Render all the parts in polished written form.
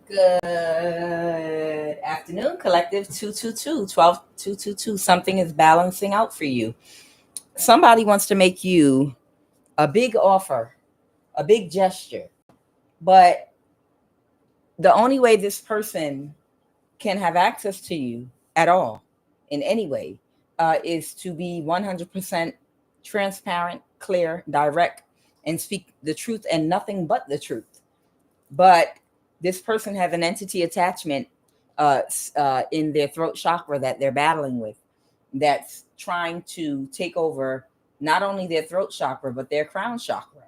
Good afternoon, Collective 222, 12222. Something is balancing out for you. Somebody wants to make you a big offer, a big gesture, but the only way this person can have access to you at all in any way is to be 100% transparent, clear, direct, and speak the truth and nothing but the truth. But this person has an entity attachment in their throat chakra that they're battling with, that's trying to take over not only their throat chakra, but their crown chakra.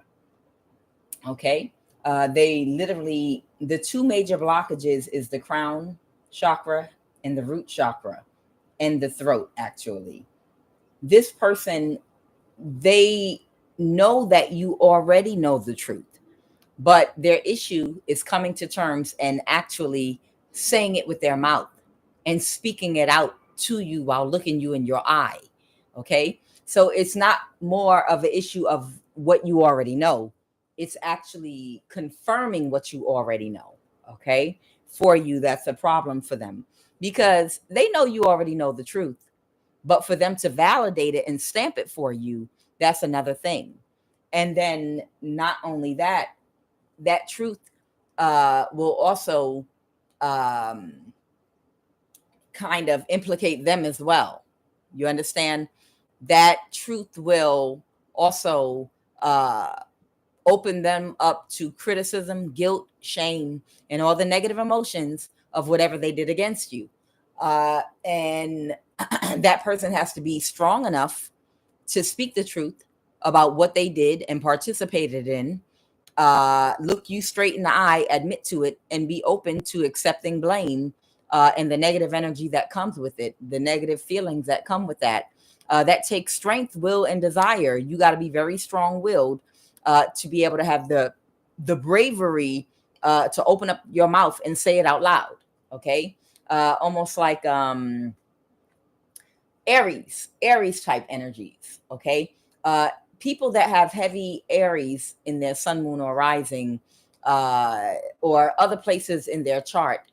Okay. They literally, the two major blockages is the crown chakra and the root chakra and the throat, actually. This person, they know that you already know the truth, but their issue is coming to terms and actually saying it with their mouth and speaking it out to you while looking you in your eye. Okay. So it's not more of an issue of what you already know. It's actually confirming what you already know. Okay. For you, that's a problem for them because they know you already know the truth. But for them to validate it and stamp it for you, that's another thing. And then not only that, that truth will also kind of implicate them as well. You understand? That truth will also open them up to criticism, guilt, shame, and all the negative emotions of whatever they did against you. And that person has to be strong enough to speak the truth about what they did and participated in, look you straight in the eye, admit to it, and be open to accepting blame and the negative energy that comes with it, the negative feelings that come with that. That takes strength, will, and desire. You got to be very strong-willed to be able to have the bravery to open up your mouth and say it out loud. Okay, almost like Aries type energies. Okay, people that have heavy Aries in their sun, moon, or rising, or other places in their chart,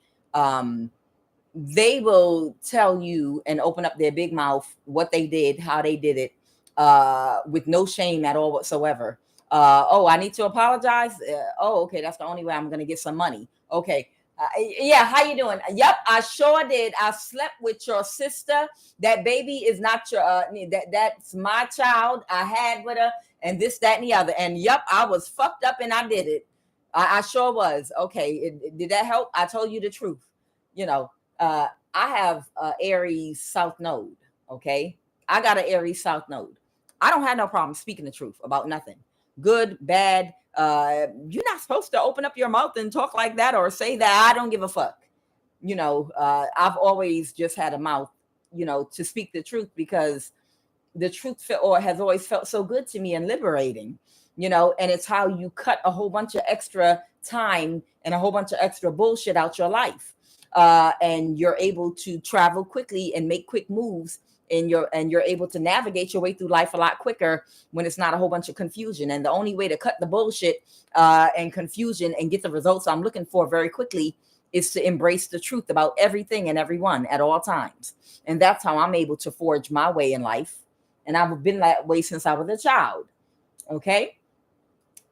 they will tell you and open up their big mouth what they did, how they did it, with no shame at all whatsoever. Oh, I need to apologize. Oh, okay, that's the only way I'm going to get some money. Okay. Yeah, how you doing? Yep, I sure did. I slept with your sister. That baby is not your that's my child. I had with her, and this, that, and the other. And yep, I was fucked up and I did it. I sure was. Okay, did that help? I told you the truth. You know, I have Aries South Node. Okay, I got an Aries South Node. I don't have no problem speaking the truth about nothing, good, bad. You're not supposed to open up your mouth and talk like that or say that. I don't give a fuck. You know, I've always just had a mouth, you know, to speak the truth because the truth has always felt so good to me and liberating, you know, and it's how you cut a whole bunch of extra time and a whole bunch of extra bullshit out your life. And you're able to travel quickly and make quick moves, and you're able to navigate your way through life a lot quicker when it's not a whole bunch of confusion. And the only way to cut the bullshit and confusion and get the results I'm looking for very quickly is to embrace the truth about everything and everyone at all times. And that's how I'm able to forge my way in life. And I've been that way since I was a child. Okay.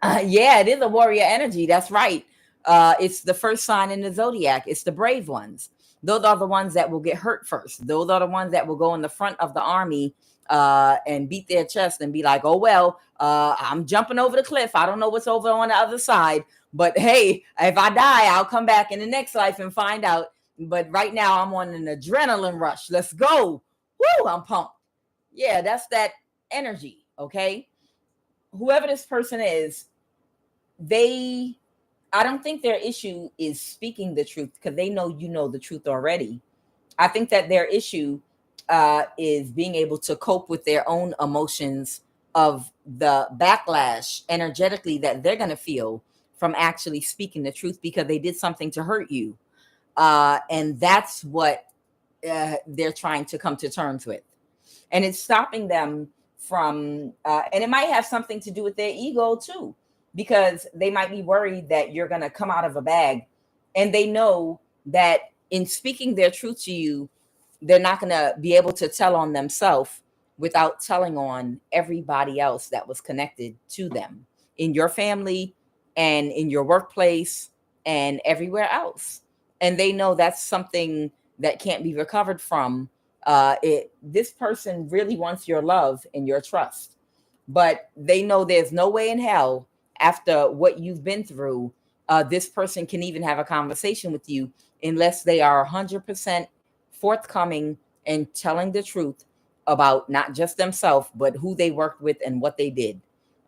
Yeah, it is a warrior energy. That's right. It's the first sign in the zodiac. It's the brave ones. Those are the ones that will get hurt first. Those are the ones that will go in the front of the army and beat their chest and be like, oh, well, I'm jumping over the cliff. I don't know what's over on the other side. But hey, if I die, I'll come back in the next life and find out. But right now I'm on an adrenaline rush. Let's go. Woo, I'm pumped. Yeah, that's that energy. Okay. Whoever this person is, I don't think their issue is speaking the truth because they know you know the truth already. I think that their issue is being able to cope with their own emotions of the backlash energetically that they're going to feel from actually speaking the truth because they did something to hurt you. And that's what they're trying to come to terms with. And it's stopping them from, and it might have something to do with their ego too, because they might be worried that you're going to come out of a bag And they know that in speaking their truth to you, they're not going to be able to tell on themselves without telling on everybody else that was connected to them in your family and in your workplace and everywhere else. And they know that's something that can't be recovered from. This person really wants your love and your trust, but they know there's no way in hell, after what you've been through, this person can even have a conversation with you unless they are 100% forthcoming and telling the truth about not just themselves, but who they worked with and what they did.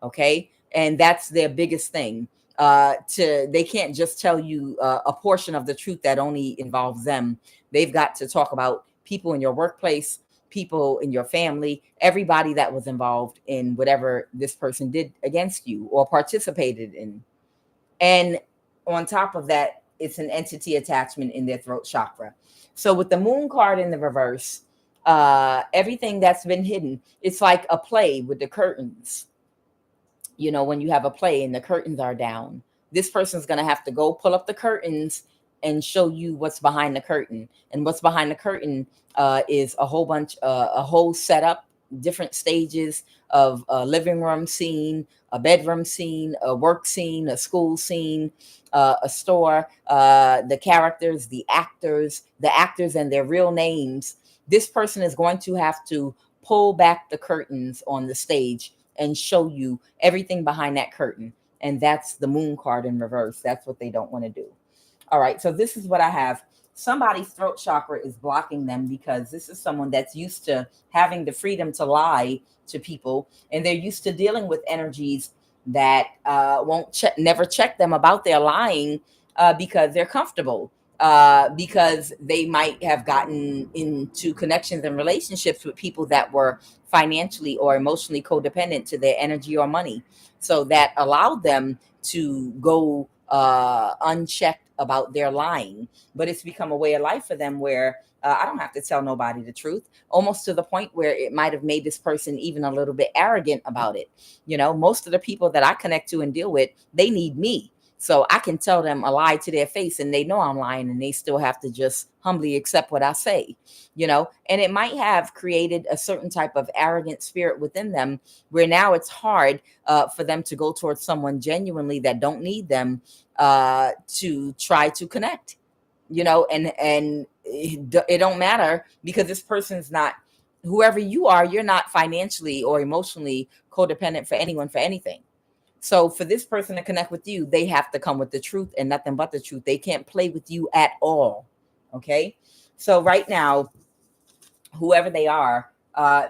Okay. And that's their biggest thing. They can't just tell you a portion of the truth that only involves them. They've got to talk about people in your workplace, people in your family, everybody that was involved in whatever this person did against you or participated in. And on top of that, it's an entity attachment in their throat chakra. So with the moon card in the reverse, everything that's been hidden, it's like a play with the curtains. You know, when you have a play and the curtains are down, this person's going to have to go pull up the curtains and show you what's behind the curtain. And what's behind the curtain is a whole bunch, a whole setup, different stages of a living room scene, a bedroom scene, a work scene, a school scene, a store, the characters, the actors and their real names. This person is going to have to pull back the curtains on the stage and show you everything behind that curtain. And that's the moon card in reverse. That's what they don't want to do. All right, so this is what I have. Somebody's throat chakra is blocking them because this is someone that's used to having the freedom to lie to people, and they're used to dealing with energies that won't never check them about their lying because they're comfortable. Because they might have gotten into connections and relationships with people that were financially or emotionally codependent to their energy or money. So that allowed them to go unchecked about their lying. But it's become a way of life for them where I don't have to tell nobody the truth, almost to the point where it might have made this person even a little bit arrogant about it. You know, most of the people that I connect to and deal with, they need me. So I can tell them a lie to their face and they know I'm lying, and they still have to just humbly accept what I say, you know, and it might have created a certain type of arrogant spirit within them where now it's hard for them to go towards someone genuinely that don't need them to try to connect, you know, and it don't matter because this person's not, whoever you are, you're not financially or emotionally codependent for anyone for anything. So for this person to connect with you, they have to come with the truth and nothing but the truth. They can't play with you at all. Okay. So right now, whoever they are,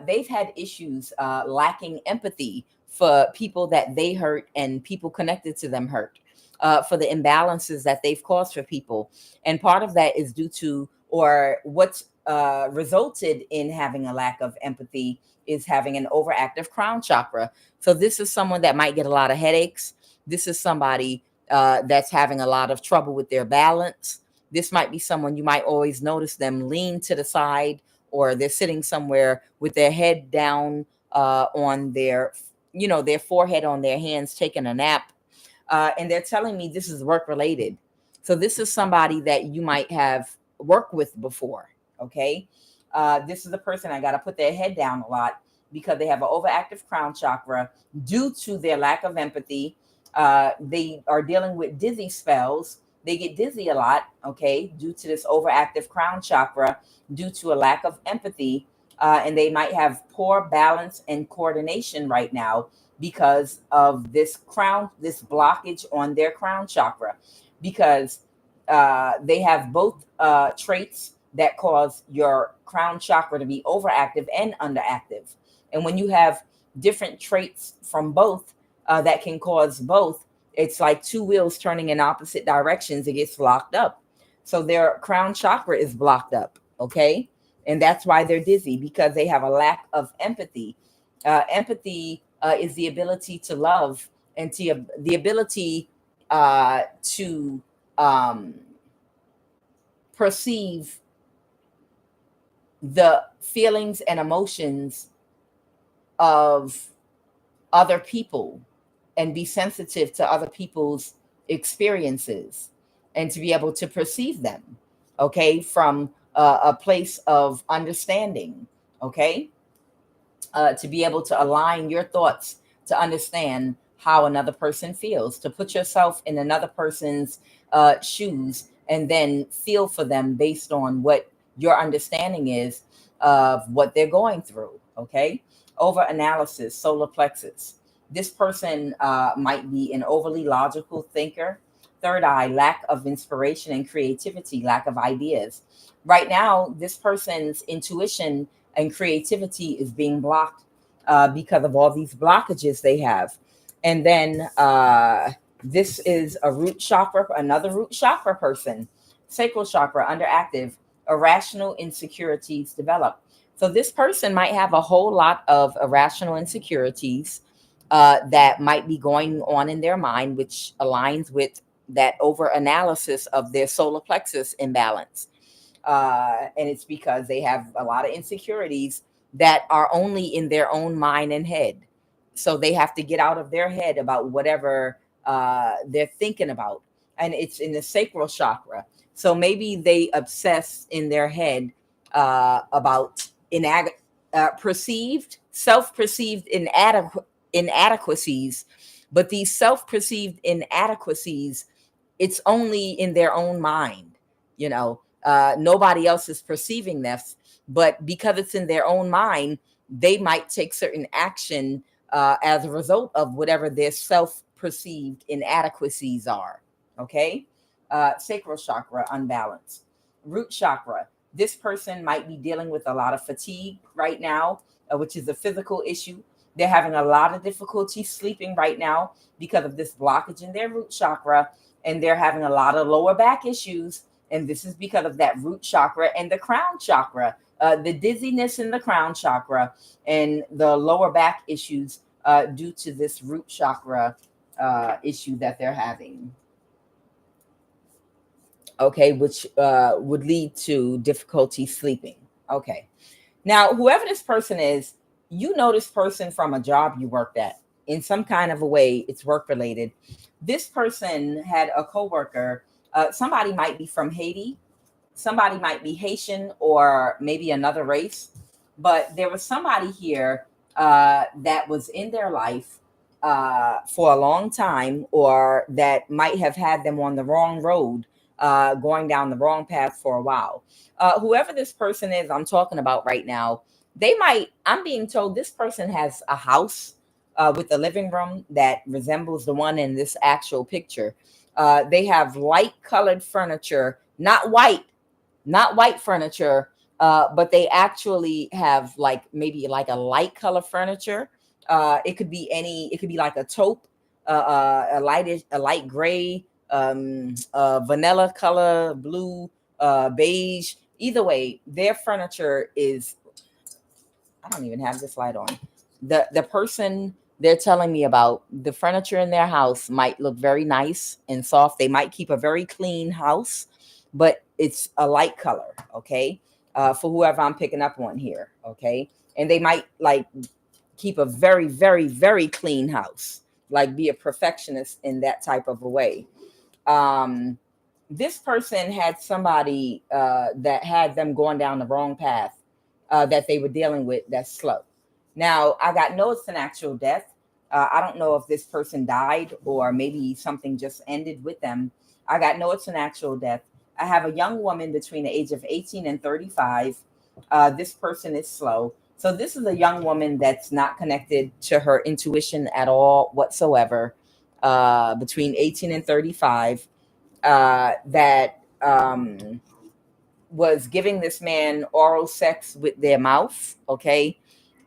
they've had issues lacking empathy for people that they hurt and people connected to them hurt, for the imbalances that they've caused for people. And part of that is due to, or what's resulted in having a lack of empathy is having an overactive crown chakra. So this is someone that might get a lot of headaches. This is somebody that's having a lot of trouble with their balance. This might be someone you might always notice them lean to the side, or they're sitting somewhere with their head down on their, you know, their forehead on their hands, taking a nap. And they're telling me this is work related. So this is somebody that you might have worked with before. Okay. This is the person I got to put their head down a lot because they have an overactive crown chakra due to their lack of empathy. They are dealing with dizzy spells. They get dizzy a lot, okay, due to this overactive crown chakra, due to a lack of empathy. And they might have poor balance and coordination right now because of this blockage on their crown chakra, because they have both traits that cause your crown chakra to be overactive and underactive. And when you have different traits from both that can cause both, it's like two wheels turning in opposite directions. It gets locked up. So their crown chakra is blocked up. Okay. And that's why they're dizzy, because they have a lack of empathy. Empathy is the ability to love and the ability to perceive the feelings and emotions of other people and be sensitive to other people's experiences. and to be able to perceive them, okay, from a place of understanding, okay, to be able to align your thoughts to understand how another person feels, to put yourself in another person's shoes and then feel for them based on what your understanding is of what they're going through. Okay. Over analysis, solar plexus. This person might be an overly logical thinker. Third eye, lack of inspiration and creativity, lack of ideas. Right now, this person's intuition and creativity is being blocked because of all these blockages they have. And then this is a root chakra, another root chakra person, sacral chakra underactive, irrational insecurities develop. So this person might have a whole lot of irrational insecurities that might be going on in their mind, which aligns with that over analysis of their solar plexus imbalance. And it's because they have a lot of insecurities that are only in their own mind and head. So they have to get out of their head about whatever they're thinking about. And it's in the sacral chakra. So maybe they obsess in their head about perceived, self-perceived inadequacies. But these self-perceived inadequacies, it's only in their own mind, you know. Nobody else is perceiving this, but because it's in their own mind, they might take certain action as a result of whatever their self-perceived inadequacies are. Okay. Sacral chakra unbalanced. Root chakra. This person might be dealing with a lot of fatigue right now, which is a physical issue. They're having a lot of difficulty sleeping right now because of this blockage in their root chakra, and they're having a lot of lower back issues. And this is because of that root chakra and the crown chakra, the dizziness in the crown chakra and the lower back issues due to this root chakra issue that they're having. Okay, which would lead to difficulty sleeping. Okay. Now, whoever this person is, you know this person from a job you worked at. In some kind of a way, it's work related. This person had a coworker. Somebody might be from Haiti. Somebody might be Haitian or maybe another race. But there was somebody here that was in their life for a long time, or that might have had them on the wrong road, going down the wrong path for a while. Whoever this person is I'm talking about right now, I'm being told this person has a house with a living room that resembles the one in this actual picture. They have light colored furniture, not white furniture, but they actually have like maybe like a light color furniture. It could be like a taupe, a light gray, vanilla color, blue, beige. Either way, their furniture is, I don't even have this light on. The person they're telling me about, the furniture in their house might look very nice and soft. They might keep a very clean house, but it's a light color, okay? For whoever I'm picking up on here, okay? And they might like keep a very, very, very clean house, like be a perfectionist in that type of a way. This person had somebody that had them going down the wrong path that they were dealing with that's slow. Now, I got no, it's an actual death. I don't know if this person died or maybe something just ended with them. I got no, it's an actual death. I have a young woman between the age of 18 and 35. This person is slow. So this is a young woman that's not connected to her intuition at all whatsoever, between 18 and 35, that was giving this man oral sex with their mouth. Okay.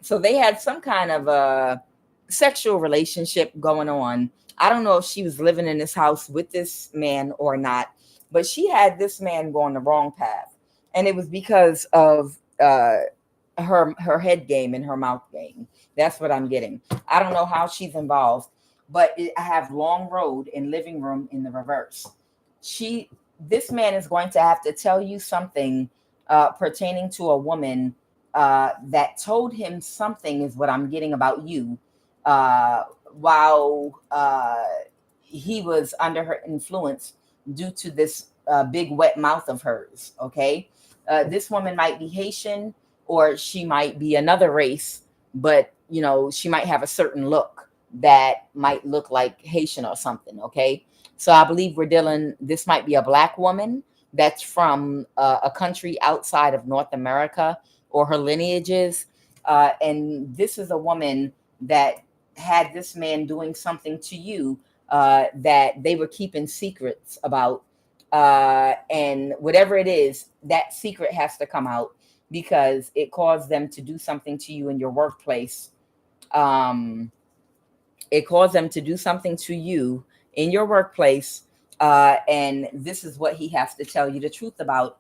So they had some kind of a sexual relationship going on. I don't know if she was living in this house with this man or not, but she had this man going the wrong path. And it was because of her head game and her mouth game. That's what I'm getting. I don't know how she's involved, but I have long road and living room in the reverse. This man is going to have to tell you something pertaining to a woman that told him something, is what I'm getting about you, while he was under her influence due to this big wet mouth of hers. Okay. This woman might be Haitian, or she might be another race, but she might have a certain look that might look like Haitian or something. Okay. So I believe this might be a Black woman that's from a country outside of North America, or her lineages. And this is a woman that had this man doing something to you that they were keeping secrets about. And whatever it is, that secret has to come out because it caused them to do something to you in your workplace. It caused them to do something to you in your workplace. And this is what he has to tell you the truth about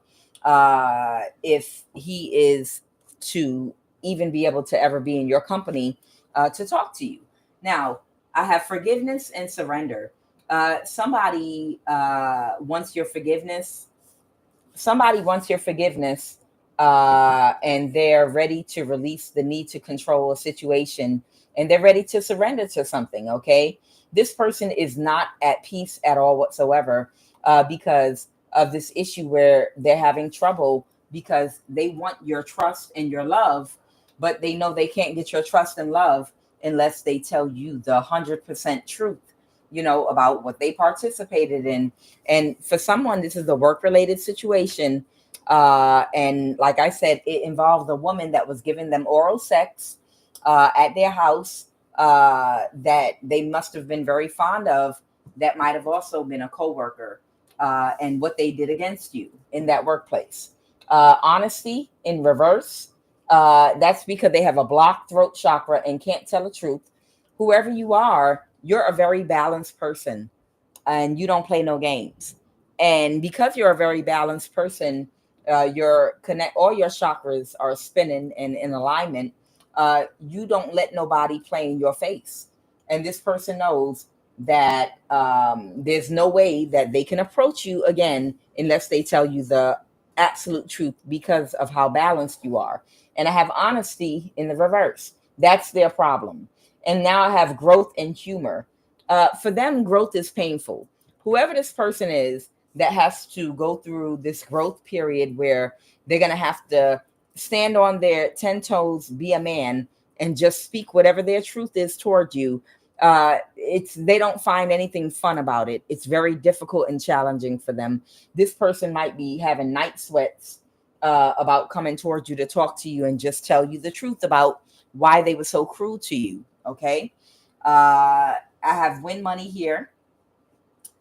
if he is to even be able to ever be in your company to talk to you. Now, I have forgiveness and surrender. Somebody wants your forgiveness. Somebody wants your forgiveness, and they're ready to release the need to control a situation, and they're ready to surrender to something. Okay. This person is not at peace at all whatsoever because of this issue where they're having trouble because they want your trust and your love, but they know they can't get your trust and love unless they tell you the 100% truth, about what they participated in. And for someone, this is a work related situation. And like I said, it involved a woman that was giving them oral sex at their house that they must have been very fond of. That might have also been a coworker, and what they did against you in that workplace. Honesty in reverse. That's because they have a blocked throat chakra and can't tell the truth. Whoever you are, you're a very balanced person and you don't play no games. And because you're a very balanced person, all your chakras are spinning and in alignment. You don't let nobody play in your face. And this person knows that there's no way that they can approach you again unless they tell you the absolute truth because of how balanced you are. And I have honesty in the reverse. That's their problem. And now I have growth and humor. For them, growth is painful. Whoever this person is that has to go through this growth period where they're going to have to stand on their 10 toes, be a man, and just speak whatever their truth is toward you. They don't find anything fun about it. It's very difficult and challenging for them. This person might be having night sweats about coming towards you to talk to you and just tell you the truth about why they were so cruel to you. Okay. I have win money here,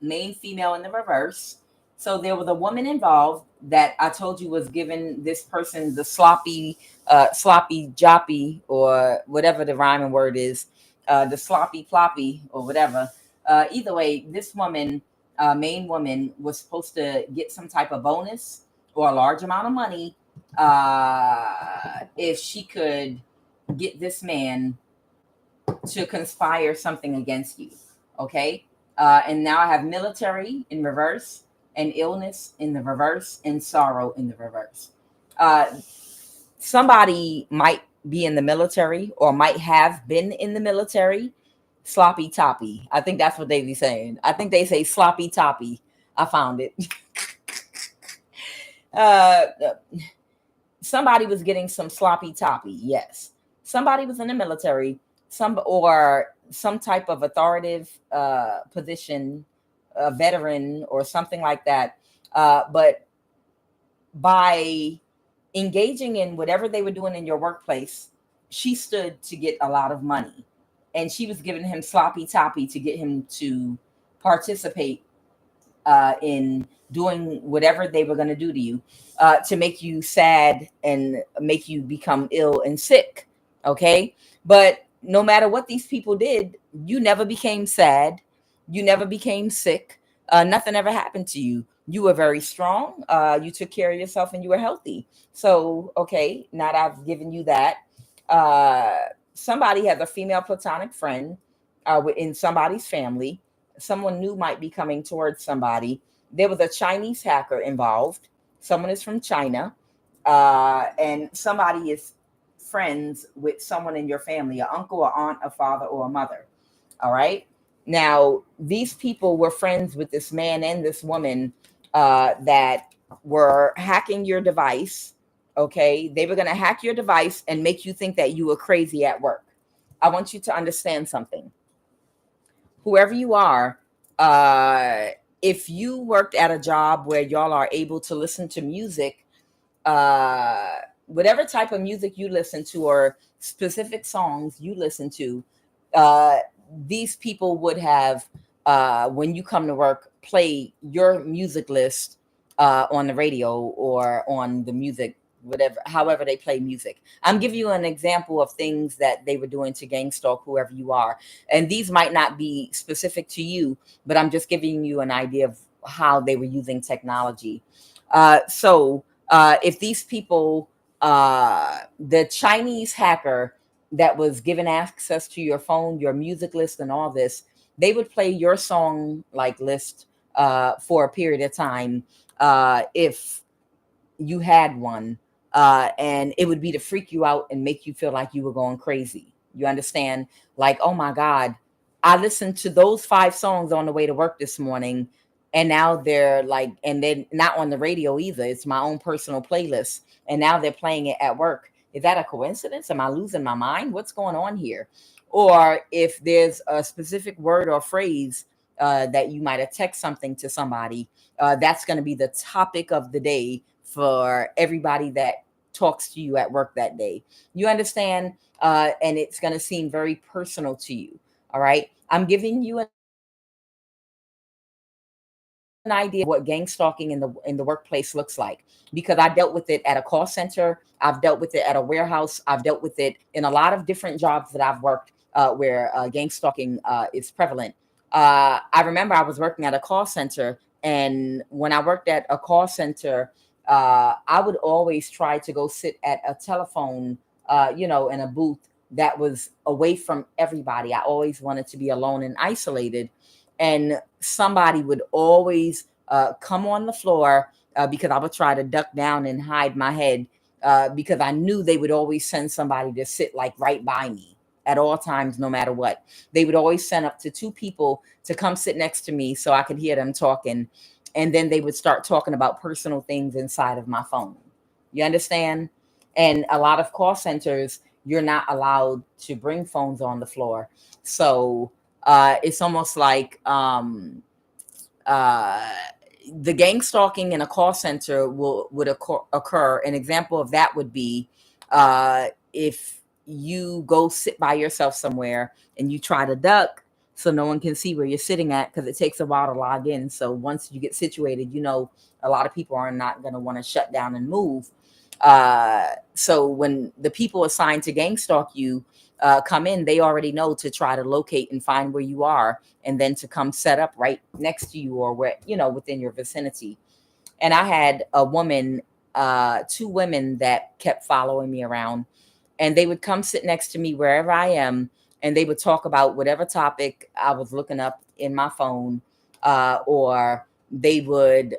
main female in the reverse. So there was a woman involved that I told you was giving this person the sloppy joppy, or whatever the rhyming word is, the sloppy ploppy or whatever. Either way, this woman, main woman, was supposed to get some type of bonus or a large amount of money if she could get this man to conspire something against you. Okay. And now I have military in reverse, and illness in the reverse, and sorrow in the reverse. Somebody might be in the military or might have been in the military. Sloppy toppy. I think that's what they be saying. I think they say sloppy toppy. I found it. Somebody was getting some sloppy toppy. Yes. Somebody was in the military, or some type of authoritative position, a veteran or something like that. But by engaging in whatever they were doing in your workplace, she stood to get a lot of money, and she was giving him sloppy toppy to get him to participate in doing whatever they were going to do to you, to make you sad and make you become ill and sick. Okay. But no matter what these people did, you never became sad. You never became sick. Nothing ever happened to you. You were very strong. You took care of yourself and you were healthy. So, okay, now that I've given you that, somebody has a female platonic friend in somebody's family. Someone new might be coming towards somebody. There was a Chinese hacker involved. Someone is from China, and somebody is friends with someone in your family, an uncle, or aunt, a father, or a mother. All right. Now, these people were friends with this man and this woman that were hacking your device. Okay. They were going to hack your device and make you think that you were crazy at work. I want you to understand something. Whoever you are, uh, if you worked at a job where y'all are able to listen to music, uh, whatever type of music you listen to or specific songs you listen to, uh, these people would have, when you come to work, play your music list on the radio or on the music, whatever, however they play music. I'm giving you an example of things that they were doing to gangstalk whoever you are. And these might not be specific to you, but I'm just giving you an idea of how they were using technology. If these people, the Chinese hacker that was given access to your phone, your music list, and all this, they would play your song like list for a period of time if you had one, and it would be to freak you out and make you feel like you were going crazy. You understand? Like, oh my God, I listened to those 5 songs on the way to work this morning, and now they're like, and then not on the radio either. It's my own personal playlist, and now they're playing it at work. Is that a coincidence? Am I losing my mind? What's going on here? Or if there's a specific word or phrase that you might have text something to somebody, that's going to be the topic of the day for everybody that talks to you at work that day. You understand? And it's going to seem very personal to you. All right. I'm giving you an idea of what gang stalking in the workplace looks like, because I dealt with it at a call center. I've dealt with it at a warehouse. I've dealt with it in a lot of different jobs that I've worked where gang stalking is prevalent. I remember I was working at a call center, and when I worked at a call center, I would always try to go sit at a telephone, in a booth that was away from everybody. I always wanted to be alone and isolated. And somebody would always come on the floor because I would try to duck down and hide my head because I knew they would always send somebody to sit like right by me at all times, no matter what. They would always send up to 2 people to come sit next to me so I could hear them talking. And then they would start talking about personal things inside of my phone. You understand? And a lot of call centers, you're not allowed to bring phones on the floor. So it's almost like uh, the gang stalking in a call center would occur. An example of that would be if you go sit by yourself somewhere and you try to duck so no one can see where you're sitting at, because it takes a while to log in. So once you get situated, a lot of people are not going to want to shut down and move. So when the people assigned to gang stalk you come in, they already know to try to locate and find where you are, and then to come set up right next to you or where, within your vicinity. And I had a woman, 2 women that kept following me around, and they would come sit next to me wherever I am, and they would talk about whatever topic I was looking up in my phone, or they would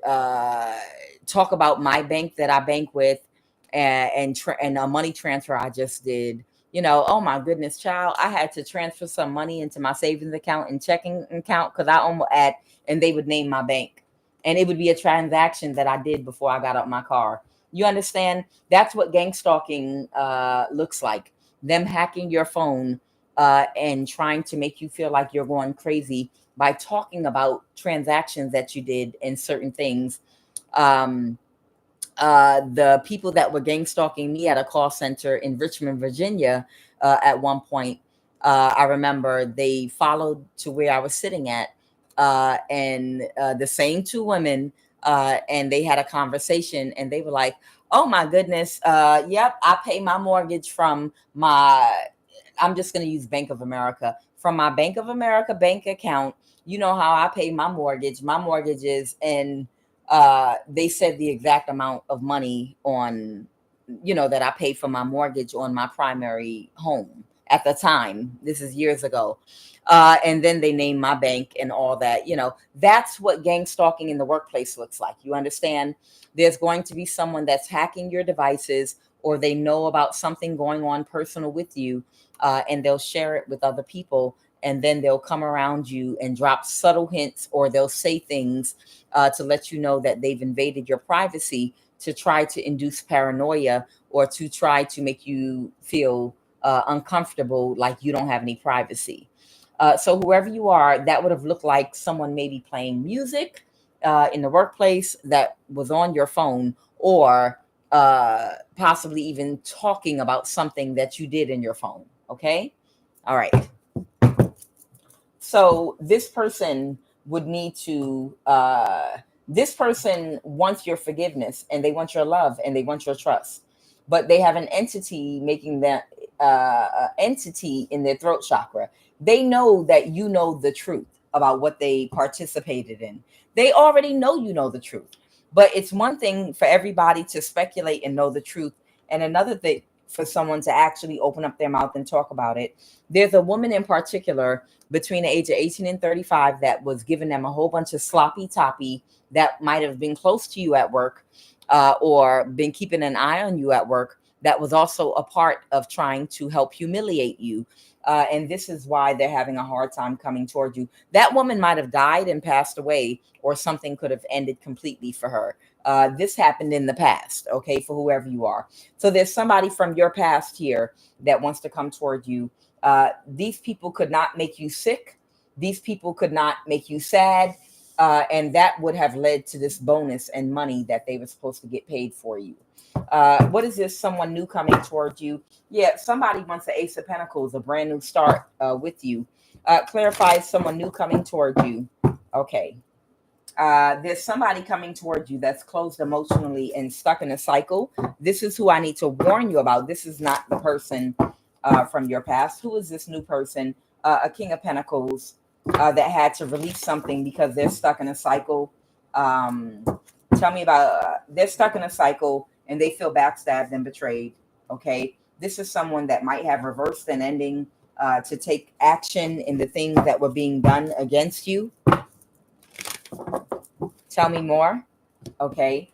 talk about my bank that I bank with, and a money transfer I just did. Oh my goodness, child, I had to transfer some money into my savings account and checking account because I almost at, and they would name my bank, and it would be a transaction that I did before I got out my car. You understand? That's what gang stalking looks like. Them hacking your phone and trying to make you feel like you're going crazy by talking about transactions that you did and certain things. Um, the people that were gang stalking me at a call center in Richmond, Virginia, at one point, I remember they followed to where I was sitting at, and the same 2 women, and they had a conversation, and they were like, "Oh my goodness, yep, I pay my mortgage from my." I'm just going to use Bank of America, from my Bank of America bank account. You know how I pay my mortgage. My mortgages, and they said the exact amount of money on, that I pay for my mortgage on my primary home at the time. This is years ago. And then they named my bank and all that. That's what gang stalking in the workplace looks like. You understand? There's going to be someone that's hacking your devices, or they know about something going on personal with you, and they'll share it with other people. And then they'll come around you and drop subtle hints, or they'll say things to let you know that they've invaded your privacy, to try to induce paranoia, or to try to make you feel uncomfortable, like you don't have any privacy. So whoever you are, that would have looked like someone maybe playing music in the workplace that was on your phone, or possibly even talking about something that you did in your phone. Okay. All right. So this person would need to, this person wants your forgiveness, and they want your love, and they want your trust, but they have an entity making that entity in their throat chakra. They know that you know the truth about what they participated in. They already know you know the truth, but it's one thing for everybody to speculate and know the truth, and another thing for someone to actually open up their mouth and talk about it. There's a woman in particular between the age of 18 and 35 that was giving them a whole bunch of sloppy toppy that might have been close to you at work, or been keeping an eye on you at work, that was also a part of trying to help humiliate you. And this is why they're having a hard time coming toward you. That woman might have died and passed away, or something could have ended completely for her. This happened in the past, okay, for whoever you are. So there's somebody from your past here that wants to come toward you. These people could not make you sick. These people could not make you sad. And that would have led to this bonus and money that they were supposed to get paid for you. What is this? Someone new coming towards you? Yeah, somebody wants the Ace of Pentacles, a brand new start with you. Clarify someone new coming towards you. Okay. There's somebody coming towards you that's closed emotionally and stuck in a cycle. This is who I need to warn you about. This is not the person from your past. Who is this new person? A King of Pentacles that had to release something because they're stuck in a cycle. Tell me about, they're stuck in a cycle and they feel backstabbed and betrayed. Okay. This is someone that might have reversed an ending to take action in the things that were being done against you. Tell me more. Okay.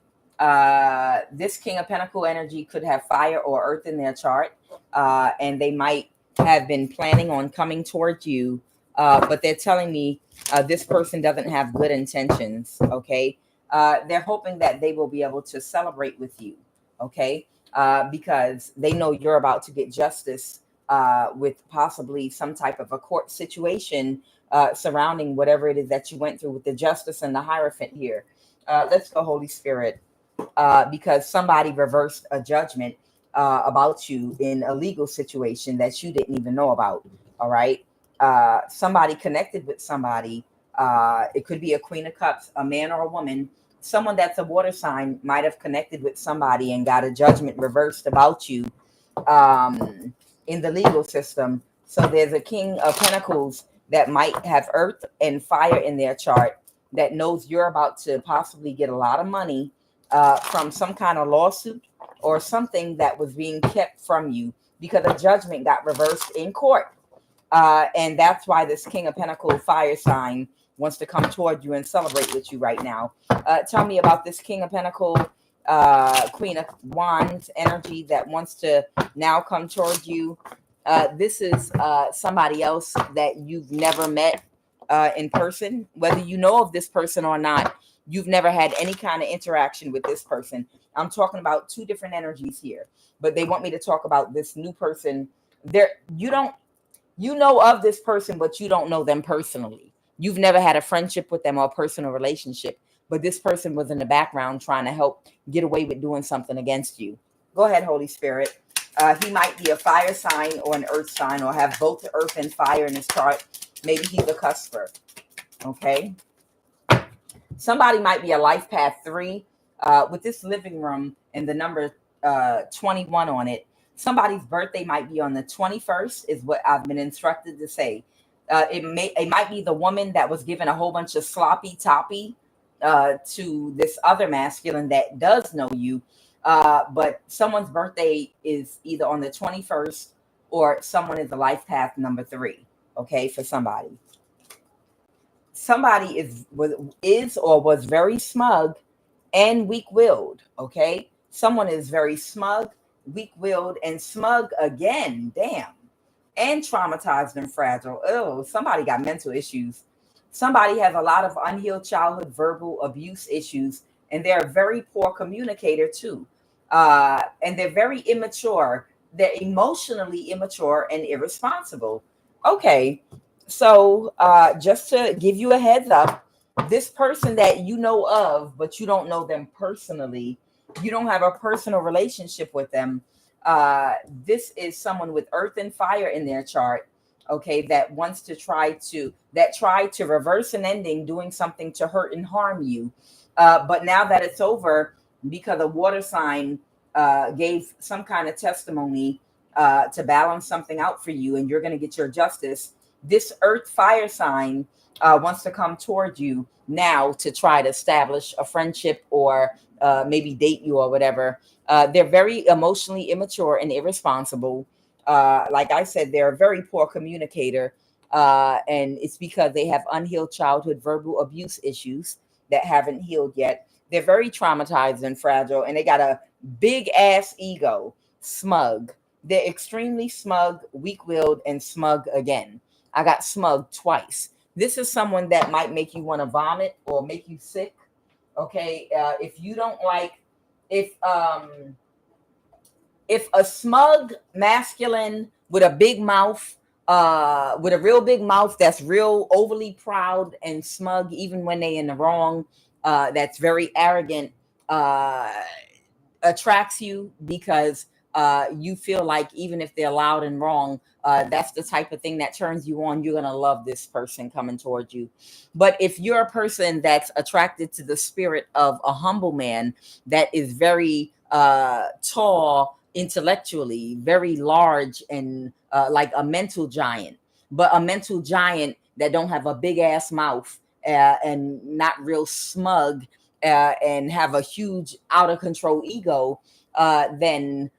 This King of Pentacle energy could have fire or earth in their chart. And they might have been planning on coming towards you. But they're telling me this person doesn't have good intentions. Okay. They're hoping that they will be able to celebrate with you. Okay. Because they know you're about to get justice with possibly some type of a court situation surrounding whatever it is that you went through with the Justice and the Hierophant here. Let's go, Holy Spirit, because somebody reversed a judgment about you in a legal situation that you didn't even know about. All right. Somebody connected with somebody. It could be a Queen of Cups, a man or a woman. Someone that's a water sign might have connected with somebody and got a judgment reversed about you in the legal system. So there's a King of Pentacles that might have earth and fire in their chart that knows you're about to possibly get a lot of money from some kind of lawsuit or something that was being kept from you because a judgment got reversed in court. And that's why this King of Pentacles fire sign wants to come toward you and celebrate with you right now. Tell me about this King of Pentacles, Queen of Wands energy that wants to now come toward you. This is somebody else that you've never met in person. Whether you know of this person or not, you've never had any kind of interaction with this person. I'm talking about two different energies here, but they want me to talk about this new person. You know of this person, but you don't know them personally. You've never had a friendship with them or a personal relationship, but this person was in the background trying to help get away with doing something against you. Go ahead, Holy Spirit. He might be a fire sign or an earth sign, or have both earth and fire in his chart. Maybe he's a cusper. Okay. Somebody might be a life path 3 with this living room and the number 21 on it. Somebody's birthday might be on the 21st is what I've been instructed to say. It might be the woman that was given a whole bunch of sloppy toppy to this other masculine that does know you. But someone's birthday is either on the 21st or someone is the life path number 3. Okay, for somebody. Somebody is or was very smug and weak-willed. Okay, someone is very smug, weak-willed, and smug again. Damn. And traumatized and fragile. Oh, somebody got mental issues. Somebody has a lot of unhealed childhood verbal abuse issues, and they're a very poor communicator too. And they're very immature. They're emotionally immature and irresponsible. Okay, so just to give you a heads up, this person that you know of, but you don't know them personally, you don't have a personal relationship with them. This is someone with earth and fire in their chart, okay, that wants to try to reverse an ending, doing something to hurt and harm you. But now that it's over, because a water sign gave some kind of testimony to balance something out for you, and you're going to get your justice, this earth fire sign wants to come toward you now to try to establish a friendship or maybe date you or whatever. They're very emotionally immature and irresponsible. Like I said, they're a very poor communicator. And it's because they have unhealed childhood verbal abuse issues that haven't healed yet. They're very traumatized and fragile, and they got a big ass ego, smug. They're extremely smug, weak-willed, and smug again. I got smug twice. This is someone that might make you want to vomit or make you sick. Okay, if you don't like, if a smug masculine with a big mouth, with a real big mouth, that's real overly proud and smug, even when they in the wrong, that's very arrogant, attracts you because you feel like even if they're loud and wrong, that's the type of thing that turns you on. You're going to love this person coming towards you. But if you're a person that's attracted to the spirit of a humble man that is very tall intellectually, very large, and like a mental giant, but a mental giant that don't have a big ass mouth and not real smug and have a huge out of control ego, then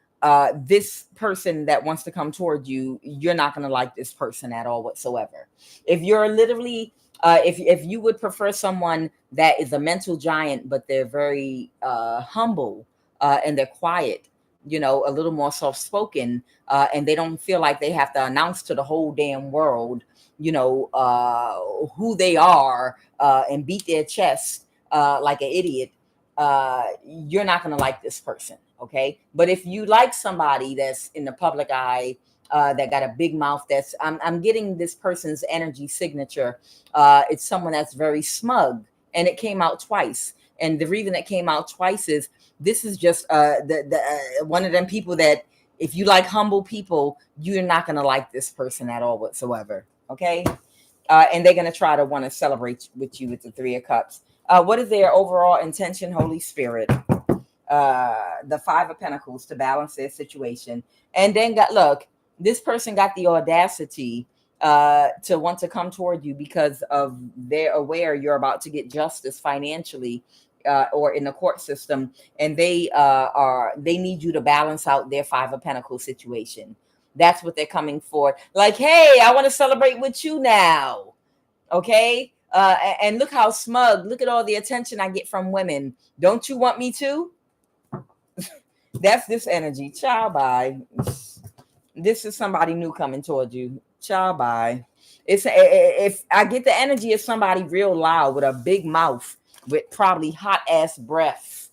this person that wants to come toward you, you're not going to like this person at all whatsoever. If you're literally, if you would prefer someone that is a mental giant, but they're very humble and they're quiet, you know, a little more soft-spoken, and they don't feel like they have to announce to the whole damn world, you know, who they are and beat their chest like an idiot, you're not going to like this person. Okay. But if you like somebody that's in the public eye, that got a big mouth, that's, I'm getting this person's energy signature. It's someone that's very smug, and it came out twice. And the reason it came out twice is this is just one of them people that if you like humble people, you're not going to like this person at all whatsoever. Okay. And they're going to try to want to celebrate with you with the 3 of Cups. What is their overall intention, Holy Spirit? The 5 of Pentacles to balance their situation. And then look, this person got the audacity to want to come toward you because of they're aware you're about to get justice financially or in the court system, and they need you to balance out their 5 of Pentacles situation. That's what they're coming for. Like, hey, I want to celebrate with you now. Okay. And look how smug, look at all the attention I get from women. Don't you want me to? That's this energy. Ciao, bye. This is somebody new coming towards you. Ciao, bye. If I get the energy of somebody real loud with a big mouth with probably hot ass breath,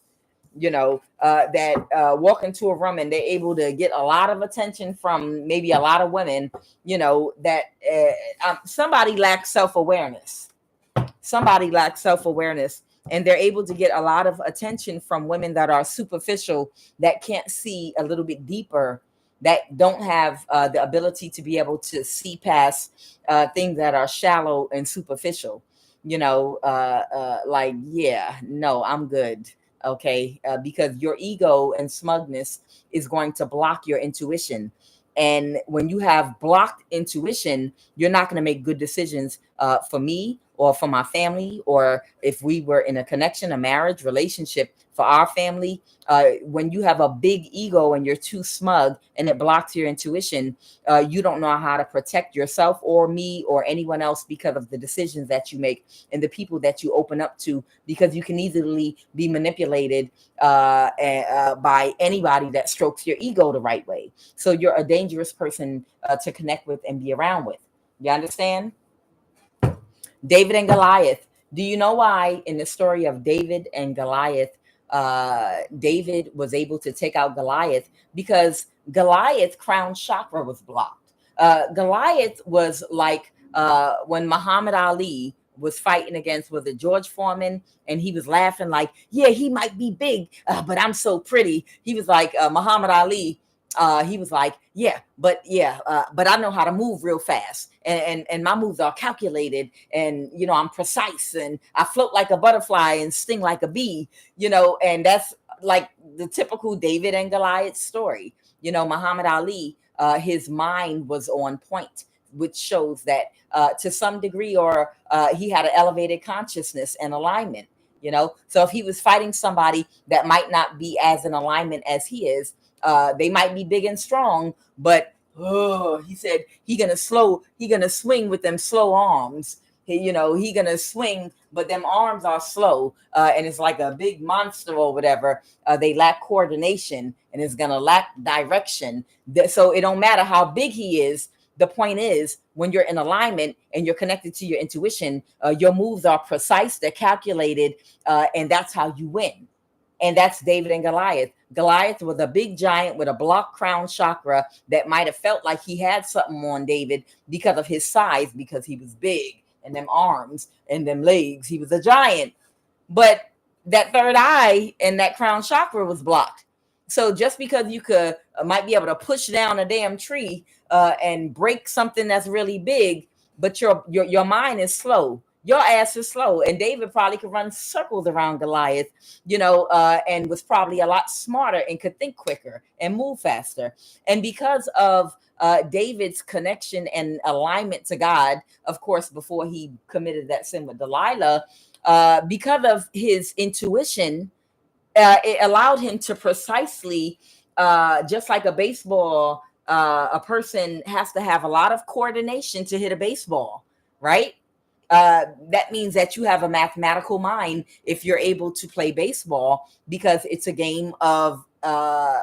you know, that walk into a room and they're able to get a lot of attention from maybe a lot of women, you know, that somebody lacks self-awareness. Somebody lacks self-awareness. And they're able to get a lot of attention from women that are superficial, that can't see a little bit deeper, that don't have the ability to be able to see past things that are shallow and superficial. You know, like, yeah, no, I'm good. Okay. Because your ego and smugness is going to block your intuition. And when you have blocked intuition, you're not going to make good decisions for me or for my family, or if we were in a connection, a marriage, relationship for our family, when you have a big ego and you're too smug and it blocks your intuition, you don't know how to protect yourself or me or anyone else because of the decisions that you make and the people that you open up to, because you can easily be manipulated by anybody that strokes your ego the right way. So you're a dangerous person to connect with and be around with. You understand? David and Goliath. Do you know why in the story of David and Goliath, David was able to take out Goliath? Because Goliath's crown chakra was blocked. Goliath was like when Muhammad Ali was fighting against, was it George Foreman? And he was laughing like, yeah, he might be big, but I'm so pretty. He was like Muhammad Ali. He was like, but I know how to move real fast, and my moves are calculated, and I'm precise, and I float like a butterfly and sting like a bee, and that's like the typical David and Goliath story. Muhammad Ali, his mind was on point, which shows that to some degree, or he had an elevated consciousness and alignment. So if he was fighting somebody that might not be as in alignment as he is, they might be big and strong, but he said he gonna swing with them slow arms. He gonna swing, but them arms are slow, and it's like a big monster or whatever. They lack coordination, and it's gonna lack direction. So it don't matter how big he is. The point is, when you're in alignment and you're connected to your intuition, your moves are precise, they're calculated, and that's how you win. And that's David and Goliath. Goliath was a big giant with a blocked crown chakra that might have felt like he had something on David because of his size, because he was big and them arms and them legs. He was a giant. But that third eye and that crown chakra was blocked. So just because you might be able to push down a damn tree and break something that's really big, but your mind is slow. Your ass is slow. And David probably could run circles around Goliath, and was probably a lot smarter and could think quicker and move faster. And because of David's connection and alignment to God, of course, before he committed that sin with Delilah, because of his intuition, it allowed him to precisely, just like a baseball, a person has to have a lot of coordination to hit a baseball, right? That means that you have a mathematical mind if you're able to play baseball, because it's a game of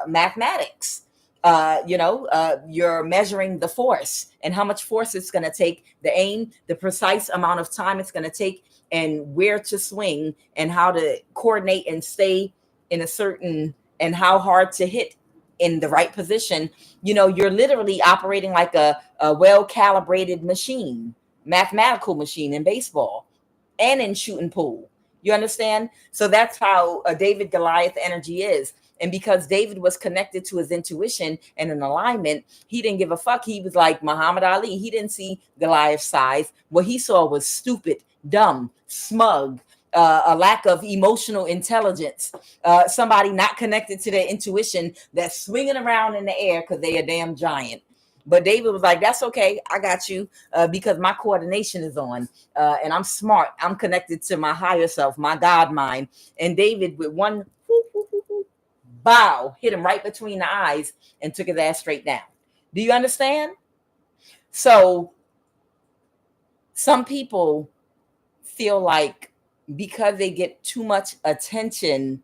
mathematics. You're measuring the force and how much force it's going to take, the aim, the precise amount of time it's going to take, and where to swing and how to coordinate and stay in a certain, and how hard to hit in the right position. You're literally operating like a well-calibrated machine, mathematical machine in baseball and in shooting pool. You understand? So that's how a David Goliath energy is. And because David was connected to his intuition and an alignment, he didn't give a fuck. He was like Muhammad Ali. He didn't see Goliath's size. What he saw was stupid, dumb, smug, a lack of emotional intelligence, somebody not connected to their intuition that's swinging around in the air because they a damn giant. But David was like, that's okay. I got you, because my coordination is on, and I'm smart. I'm connected to my higher self, my God mind. And David, with one bow, hit him right between the eyes and took his ass straight down. Do you understand? So some people feel like because they get too much attention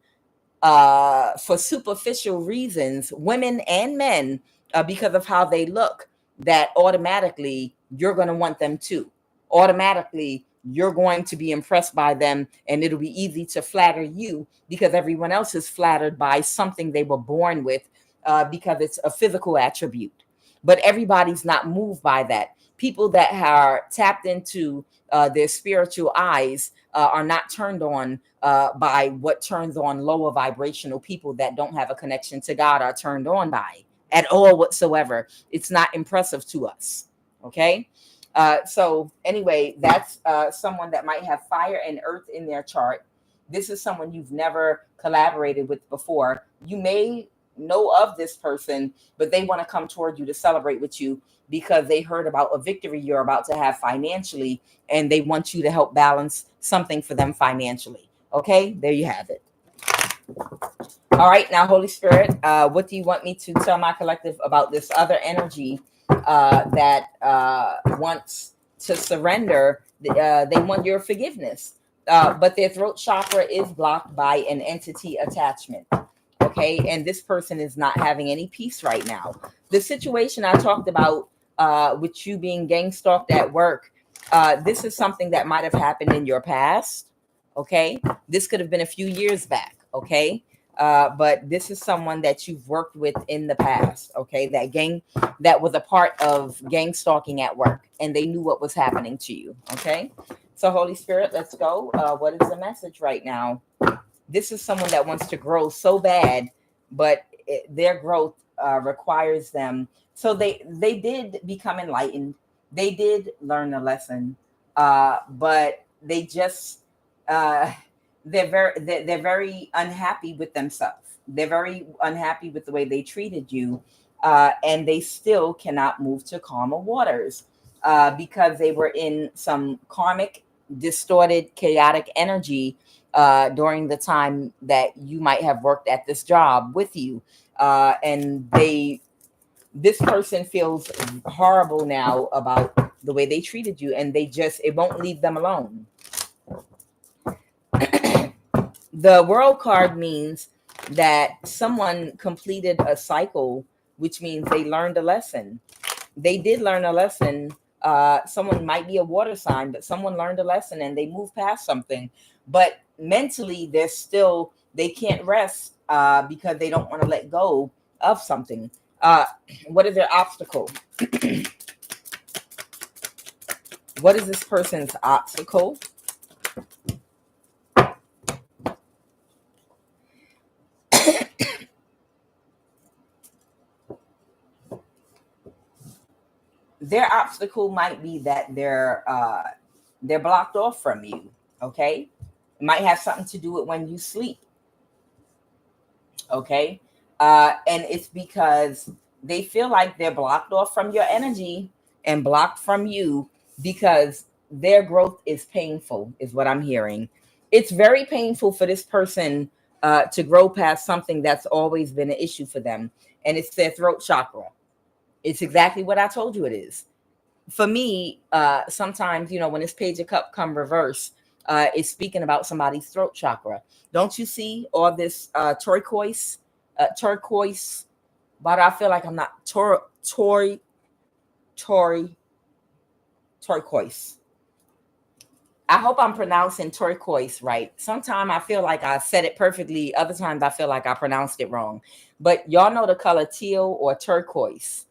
for superficial reasons, women and men, because of how they look, that automatically you're going to want them too. Automatically, you're going to be impressed by them, and it'll be easy to flatter you because everyone else is flattered by something they were born with, because it's a physical attribute. But everybody's not moved by that. People that are tapped into their spiritual eyes are not turned on by what turns on lower vibrational people that don't have a connection to God are turned on by at all whatsoever. It's not impressive to us. Okay. So anyway, that's someone that might have fire and earth in their chart. This is someone you've never collaborated with before. You may know of this person, but they want to come toward you to celebrate with you because they heard about a victory you're about to have financially, and they want you to help balance something for them financially. Okay, there you have it. All right, now, Holy Spirit, what do you want me to tell my collective about this other energy that wants to surrender? They want your forgiveness, but their throat chakra is blocked by an entity attachment. Okay, and this person is not having any peace right now. The situation I talked about with you being gang stalked at work, this is something that might have happened in your past. Okay, this could have been a few years back. Okay. But this is someone that you've worked with in the past, okay? That was a part of gang stalking at work, and they knew what was happening to you, okay? So, Holy Spirit, let's go. What is the message right now? This is someone that wants to grow so bad, but their growth requires them. So they did become enlightened. They did learn a lesson, but they just... they're very unhappy with themselves. They're very unhappy with the way they treated you, and they still cannot move to calmer waters because they were in some karmic, distorted, chaotic energy during the time that you might have worked at this job with you, and this person feels horrible now about the way they treated you, and it won't leave them alone. The World card means that someone completed a cycle, which means they learned a lesson. They did learn a lesson. Someone might be a water sign, but someone learned a lesson and they moved past something. But mentally, they can't rest because they don't want to let go of something. What is their obstacle? What is this person's obstacle? Their obstacle might be that they're blocked off from you. Okay, it might have something to do with when you sleep. Okay, and it's because they feel like they're blocked off from your energy and blocked from you because their growth is painful, is what I'm hearing. It's very painful for this person to grow past something that's always been an issue for them, and it's their throat chakra. It's exactly what I told you it is. For me, sometimes, when this Page of Cups come reverse, it's speaking about somebody's throat chakra. Don't you see all this turquoise, but I feel like I'm not turquoise. I hope I'm pronouncing turquoise right. Sometimes I feel like I said it perfectly. Other times I feel like I pronounced it wrong. But y'all know the color teal or turquoise.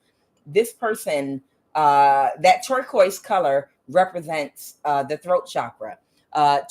This person, that turquoise color represents the throat chakra.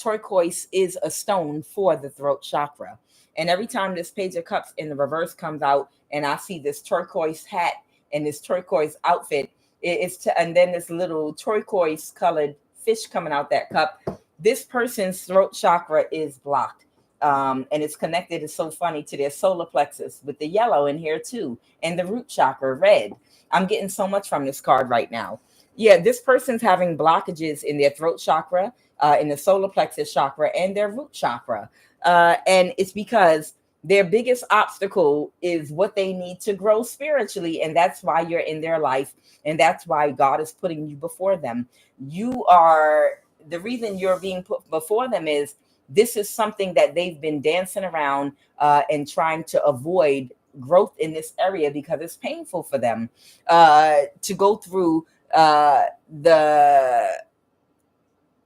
Turquoise is a stone for the throat chakra. And every time this Page of Cups in the reverse comes out and I see this turquoise hat and this turquoise outfit, and then this little turquoise colored fish coming out that cup, this person's throat chakra is blocked. And it's connected, it's so funny, to their solar plexus with the yellow in here too, and the root chakra red. I'm getting so much from this card right now. Yeah, this person's having blockages in their throat chakra, in the solar plexus chakra, and their root chakra. And it's because their biggest obstacle is what they need to grow spiritually. And that's why you're in their life. And that's why God is putting you before them. The reason you're being put before them is this is something that they've been dancing around and trying to avoid growth in this area because it's painful for them to go through the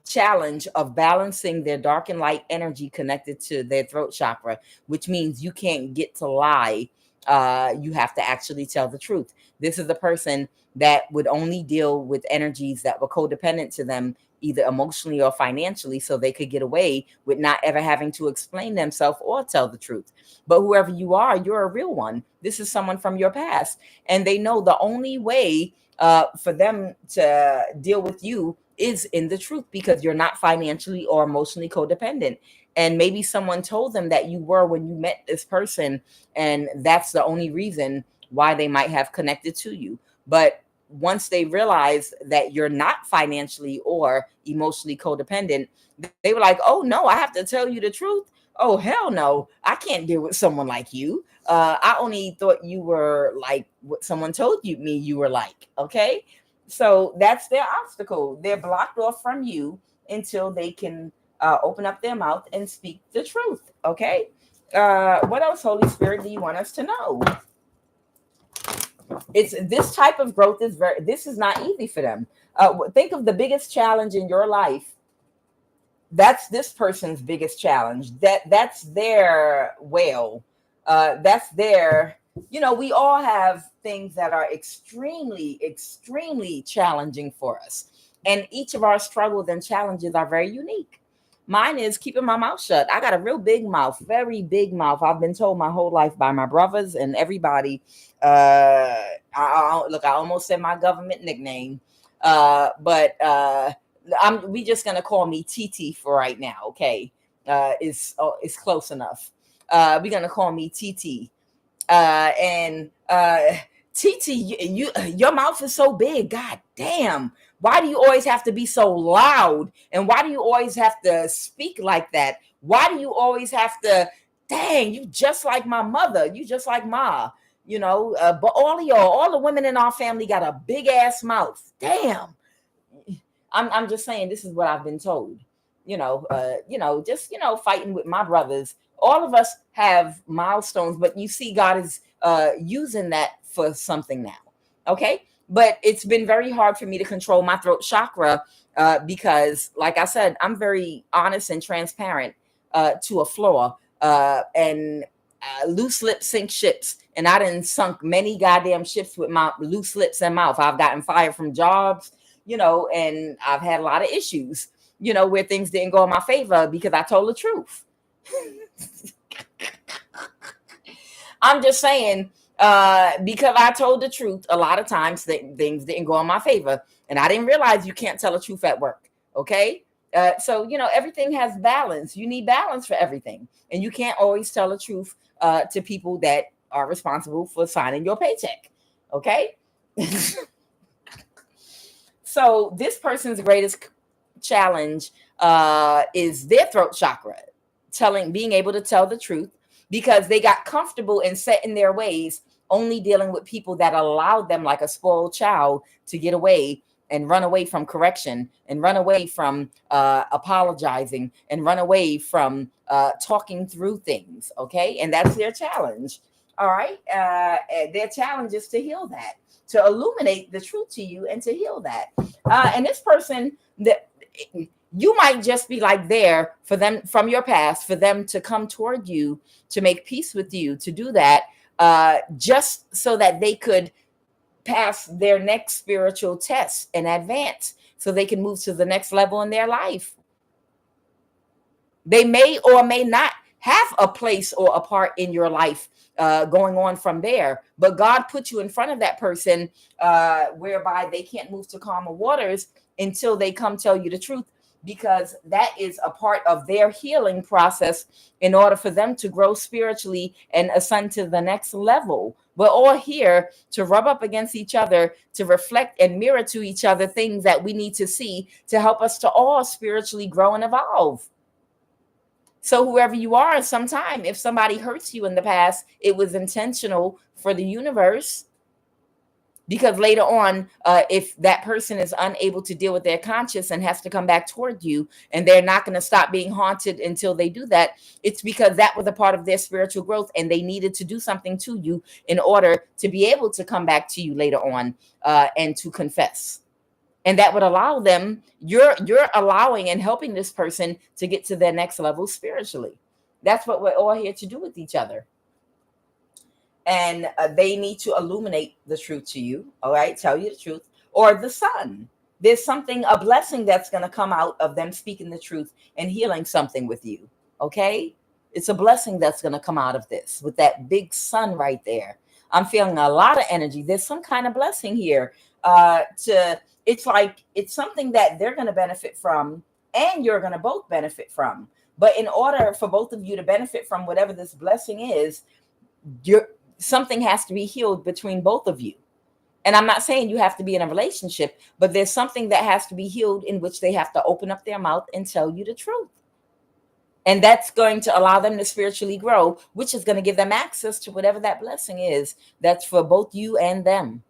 challenge of balancing their dark and light energy connected to their throat chakra, which means you can't get to lie. You have to actually tell the truth. This is a person that would only deal with energies that were codependent to them, either emotionally or financially, so they could get away with not ever having to explain themselves or tell the truth. But whoever you are, you're a real one. This is someone from your past. And they know the only way for them to deal with you is in the truth, because you're not financially or emotionally codependent. And maybe someone told them that you were when you met this person, and that's the only reason why they might have connected to you. But once they realize that you're not financially or emotionally codependent, they were like, oh no, I have to tell you the truth. Oh hell no, I can't deal with someone like you. I only thought you were like what someone told me you were like. Okay, so that's their obstacle. They're blocked off from you until they can open up their mouth and speak the truth. Okay, what else, Holy Spirit, do you want us to know? It's this type of growth is this is not easy for them. Think of the biggest challenge in your life. That's this person's biggest challenge. That's their that's their, we all have things that are extremely, extremely challenging for us. And each of our struggles and challenges are very unique. Mine is keeping my mouth shut. I got a real big mouth, very big mouth. I've been told my whole life by my brothers and everybody. Look, I almost said my government nickname, but we just gonna call me TT for right now. Okay, it's close enough. We're gonna call me TT. And TT, your mouth is so big. God damn. Why do you always have to be so loud? And why do you always have to speak like that? Why do you always have to, dang, you just like my mother. You just like Ma, but all the women in our family got a big ass mouth. Damn. I'm just saying, this is what I've been told, just, fighting with my brothers. All of us have milestones, but you see, God is using that for something now. Okay. But it's been very hard for me to control my throat chakra because, like I said, I'm very honest and transparent to a flaw. And loose lips sink ships. And I done sunk many goddamn ships with my loose lips and mouth. I've gotten fired from jobs, and I've had a lot of issues, where things didn't go in my favor because I told the truth. I'm just saying, because I told the truth, a lot of times things didn't go in my favor, and I didn't realize you can't tell the truth at work. Okay. So, everything has balance. You need balance for everything. And you can't always tell the truth to people that are responsible for signing your paycheck. Okay. So this person's greatest challenge is their throat chakra, being able to tell the truth, because they got comfortable and set in their ways, only dealing with people that allowed them, like a spoiled child, to get away and run away from correction, and run away from apologizing, and run away from talking through things. Okay. And that's their challenge. All right. Their challenge is to heal that, to illuminate the truth to you and to heal that. And this person, that you might just be like there for them from your past, for them to come toward you, to make peace with you, to do that just so that they could pass their next spiritual test and advance, so they can move to the next level in their life. They may or may not have a place or a part in your life going on from there, but God put you in front of that person whereby they can't move to calmer waters until they come tell you the truth, because that is a part of their healing process in order for them to grow spiritually and ascend to the next level. We're all here to rub up against each other, to reflect and mirror to each other things that we need to see to help us to all spiritually grow and evolve. So whoever you are, sometime, if somebody hurts you in the past, it was intentional for the universe. Because later on, if that person is unable to deal with their conscience and has to come back toward you, and they're not going to stop being haunted until they do that, it's because that was a part of their spiritual growth, and they needed to do something to you in order to be able to come back to you later on and to confess. And that would allow them, you're allowing and helping this person to get to their next level spiritually. That's what we're all here to do with each other. And they need to illuminate the truth to you. All right. Tell you the truth. Or the sun. There's something, a blessing that's going to come out of them speaking the truth and healing something with you. Okay. It's a blessing that's going to come out of this, with that big sun right there. I'm feeling a lot of energy. There's some kind of blessing here. It's like it's something that they're going to benefit from and you're going to both benefit from. But in order for both of you to benefit from whatever this blessing is, you're something has to be healed between both of you. And I'm not saying you have to be in a relationship, but there's something that has to be healed in which they have to open up their mouth and tell you the truth. And that's going to allow them to spiritually grow, which is going to give them access to whatever that blessing is that's for both you and them.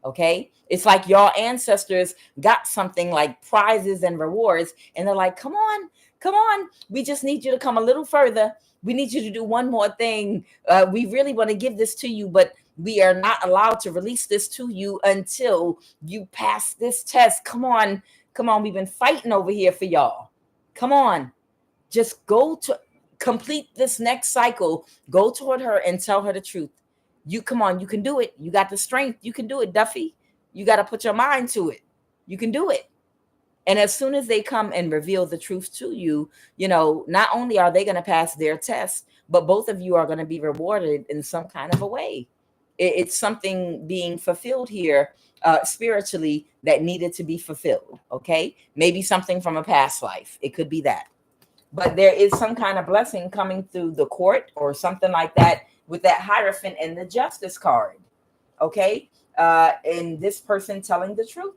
Okay. It's like your ancestors got something like prizes and rewards, and they're like, come on, come on. We just need you to come a little further. We need you to do one more thing. We really want to give this to you, but we are not allowed to release this to you until you pass this test. Come on. Come on. We've been fighting over here for y'all. Come on. Just go to complete this next cycle. Go toward her and tell her the truth. You come on, you can do it. You got the strength. You can do it, Duffy. You got to put your mind to it. You can do it. And as soon as they come and reveal the truth to you, not only are they going to pass their test, but both of you are going to be rewarded in some kind of a way. It's something being fulfilled here spiritually that needed to be fulfilled. Okay. Maybe something from a past life. It could be that. But there is some kind of blessing coming through the court or something like that with that Hierophant and the Justice card. Okay. And this person telling the truth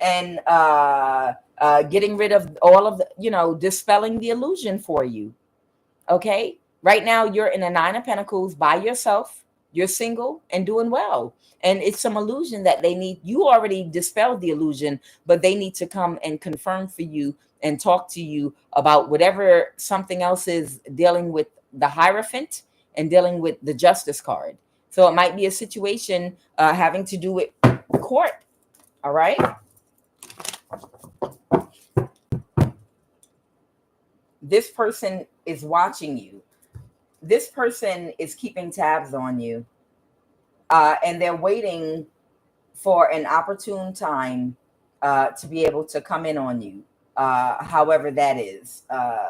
and getting rid of all of the, dispelling the illusion for you. Okay. Right now you're in a 9 of Pentacles by yourself. You're single and doing well. And it's some illusion that they need. You already dispelled the illusion, but they need to come and confirm for you and talk to you about whatever something else is dealing with the Hierophant and dealing with the Justice card. So it might be a situation having to do with court. All right. This person is watching you. This person is keeping tabs on you. And they're waiting for an opportune time to be able to come in on you. However that is.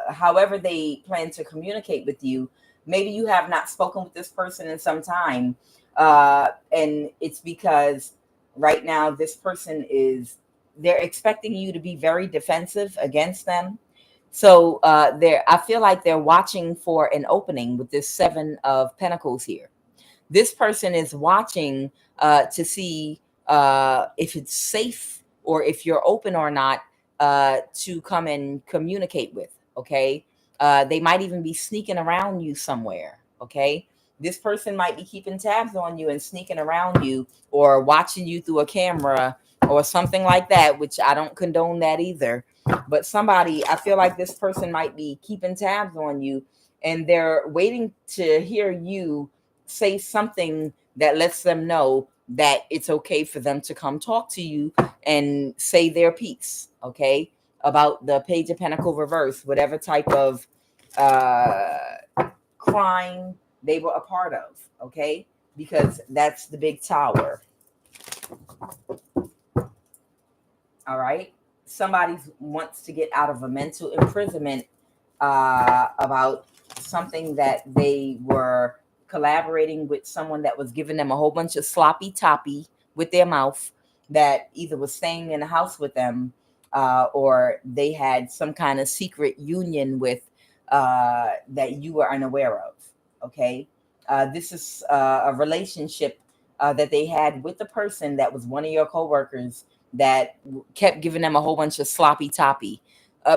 However they plan to communicate with you. Maybe you have not spoken with this person in some time. And it's because right now this person they're expecting you to be very defensive against them. So I feel like they're watching for an opening with this 7 of Pentacles here. This person is watching to see if it's safe or if you're open or not to come and communicate with. Okay. They might even be sneaking around you somewhere. Okay. This person might be keeping tabs on you and sneaking around you or watching you through a camera or something like that, which I don't condone that either. But I feel like this person might be keeping tabs on you and they're waiting to hear you say something that lets them know that it's okay for them to come talk to you and say their piece. Okay. About the Page of Pentacles reverse, whatever type of crime they were a part of. Okay. Because that's the big Tower. All right. Somebody wants to get out of a mental imprisonment about something that they were collaborating with someone that was giving them a whole bunch of sloppy toppy with their mouth that either was staying in the house with them or they had some kind of secret union with that you were unaware of. Okay. This is a relationship that they had with the person that was one of your coworkers that kept giving them a whole bunch of sloppy toppy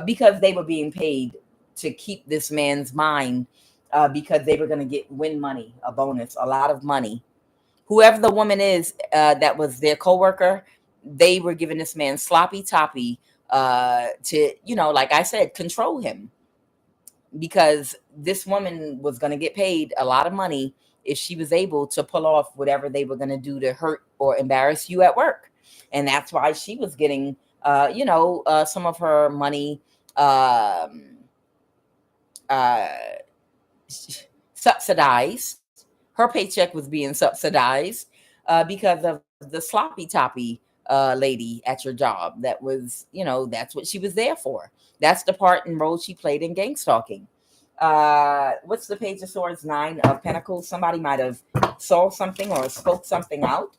because they were being paid to keep this man's mind because they were going to win money, a bonus, a lot of money. Whoever the woman is that was their coworker, they were giving this man sloppy toppy to, like I said, control him because this woman was going to get paid a lot of money if she was able to pull off whatever they were going to do to hurt or embarrass you at work. And that's why she was getting, some of her money subsidized. Her paycheck was being subsidized because of the sloppy toppy lady at your job. That was, that's what she was there for. That's the part and role she played in Gangstalking. What's the Page of Swords? 9 of Pentacles. Somebody might have saw something or spoke something out.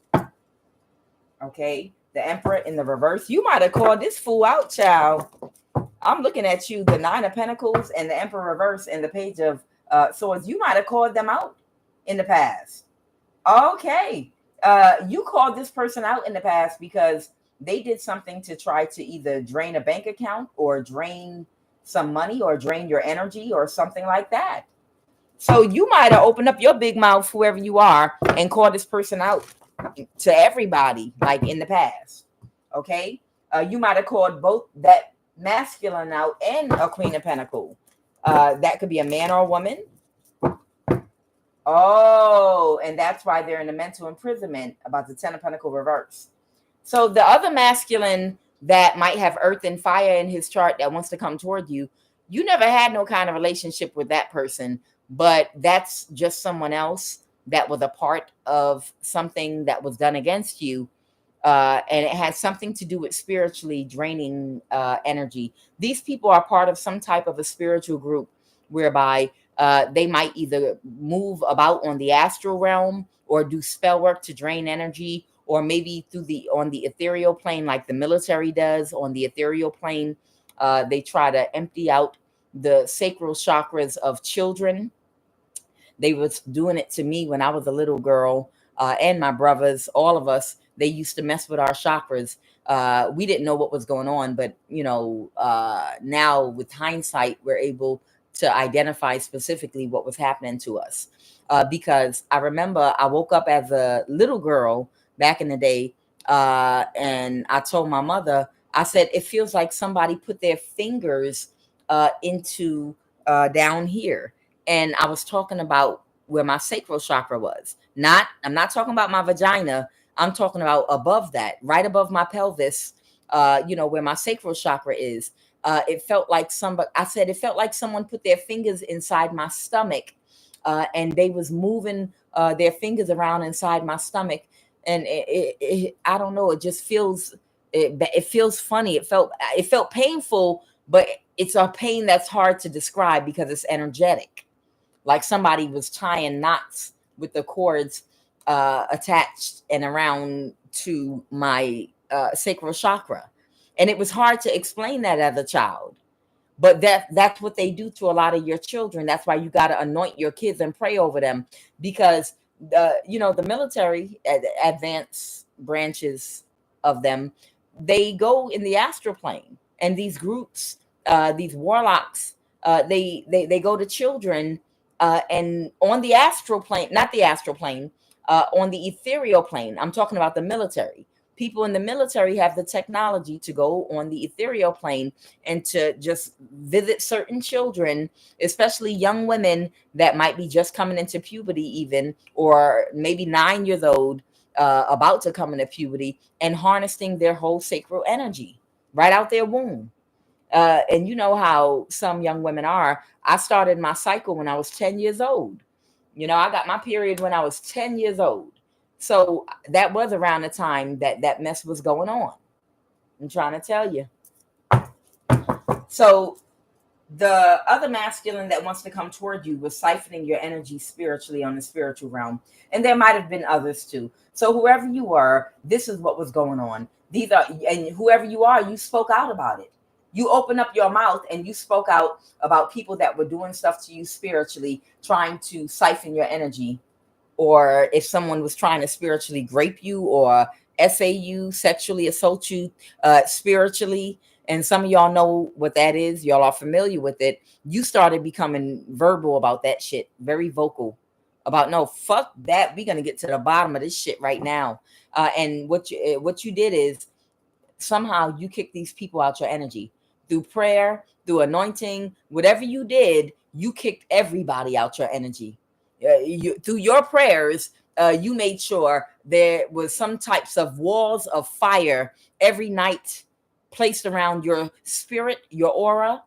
Okay. The Emperor in the reverse. You might have called this fool out, child. I'm looking at you, the Nine of Pentacles and the Emperor reverse and the Page of Swords. You might have called them out in the past. Okay. You called this person out in the past because they did something to try to either drain a bank account or drain some money or drain your energy or something like that. So you might have opened up your big mouth, whoever you are, and called this person out to everybody, like in the past. Okay. You might have called both that masculine out and a Queen of Pentacles. That could be a man or a woman. Oh, and that's why they're in a mental imprisonment about the Ten of Pentacles reverse. So the other masculine that might have earth and fire in his chart that wants to come toward you, you never had no kind of relationship with that person, but that's just someone else that was a part of something that was done against you. And it has something to do with spiritually draining energy. These people are part of some type of a spiritual group whereby they might either move about on the astral realm or do spell work to drain energy, or maybe on the ethereal plane, like the military does on the ethereal plane. They try to empty out the sacral chakras of children. They was doing it to me when I was a little girl, and my brothers, all of us. They used to mess with our chakras. We didn't know what was going on, but now with hindsight, we're able to identify specifically what was happening to us. Because I remember I woke up as a little girl back in the day, and I told my mother, I said, it feels like somebody put their fingers into down here. And I was talking about where my sacral chakra was. I'm not talking about my vagina. I'm talking about above that, right above my pelvis, where my sacral chakra is. It felt like it felt like someone put their fingers inside my stomach, and they was moving their fingers around inside my stomach. And I don't know, it just feels, it feels funny. It felt painful, but it's a pain that's hard to describe because it's energetic. Like somebody was tying knots with the cords attached and around to my sacral chakra. And it was hard to explain that as a child. But that's what they do to a lot of your children. That's why you got to anoint your kids and pray over them, because the military, advanced branches of them, they go in the astral plane, and these groups, these warlocks, they go to children, and on the astral plane, not the astral plane, on the ethereal plane. I'm talking about the military. People in the military have the technology to go on the ethereal plane and to just visit certain children, especially young women that might be just coming into puberty even, or maybe 9 years old, about to come into puberty, and harnessing their whole sacral energy right out their womb. And you know how some young women are. I started my cycle when I was 10 years old. I got my period when I was 10 years old. So that was around the time that mess was going on. I'm trying to tell you. So the other masculine that wants to come toward you was siphoning your energy spiritually on the spiritual realm. And there might have been others too. So whoever you were, this is what was going on. And whoever you are, you spoke out about it. You opened up your mouth and you spoke out about people that were doing stuff to you spiritually, trying to siphon your energy. Or if someone was trying to spiritually grape you or essay you, sexually assault you spiritually. And some of y'all know what that is. Y'all are familiar with it. You started becoming verbal about that shit, very vocal about, no, fuck that. We're going to get to the bottom of this shit right now. And what you did is somehow you kicked these people out your energy through prayer, through anointing, whatever you did, you kicked everybody out your energy. Through your prayers, you made sure there was some types of walls of fire every night placed around your spirit, your aura,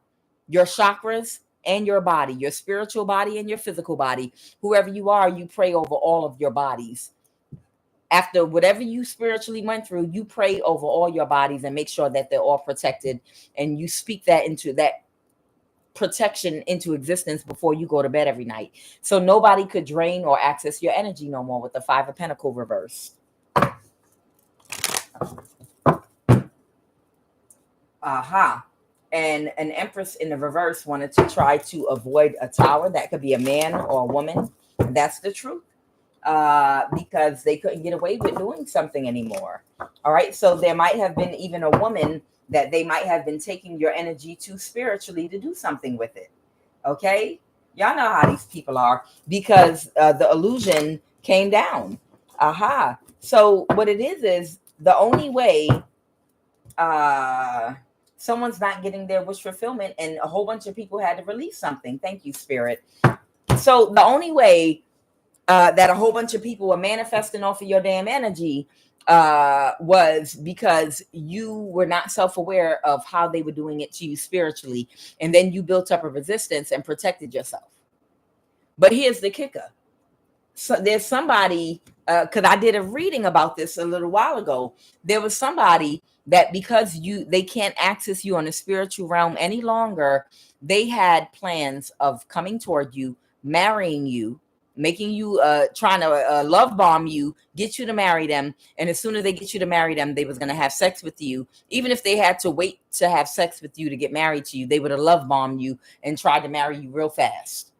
your chakras, and your body, your spiritual body and your physical body. Whoever you are, you pray over all of your bodies. After whatever you spiritually went through, you pray over all your bodies and make sure that they're all protected. And you speak that into that protection into existence before you go to bed every night. So nobody could drain or access your energy no more with the Five of Pentacles reverse. Aha. And an empress in the reverse wanted to try to avoid a tower. That could be a man or a woman. That's the truth. Because they couldn't get away with doing something anymore. All right. So there might have been even a woman that they might have been taking your energy to spiritually to do something with it. Okay. Y'all know how these people are, because the illusion came down. Aha. So what it is the only way someone's not getting their wish fulfillment, and a whole bunch of people had to release something. Thank you, Spirit. So the only way that a whole bunch of people were manifesting off of your damn energy was because you were not self-aware of how they were doing it to you spiritually, and then you built up a resistance and protected yourself. But here's the kicker. So there's somebody, because I did a reading about this a little while ago. There was somebody that because they can't access you on the spiritual realm any longer, they had plans of coming toward you, marrying you, making you trying to love bomb you, get you to marry them. And as soon as they get you to marry them, they was going to have sex with you. Even if they had to wait to have sex with you to get married to you, they would have love bombed you and tried to marry you real fast.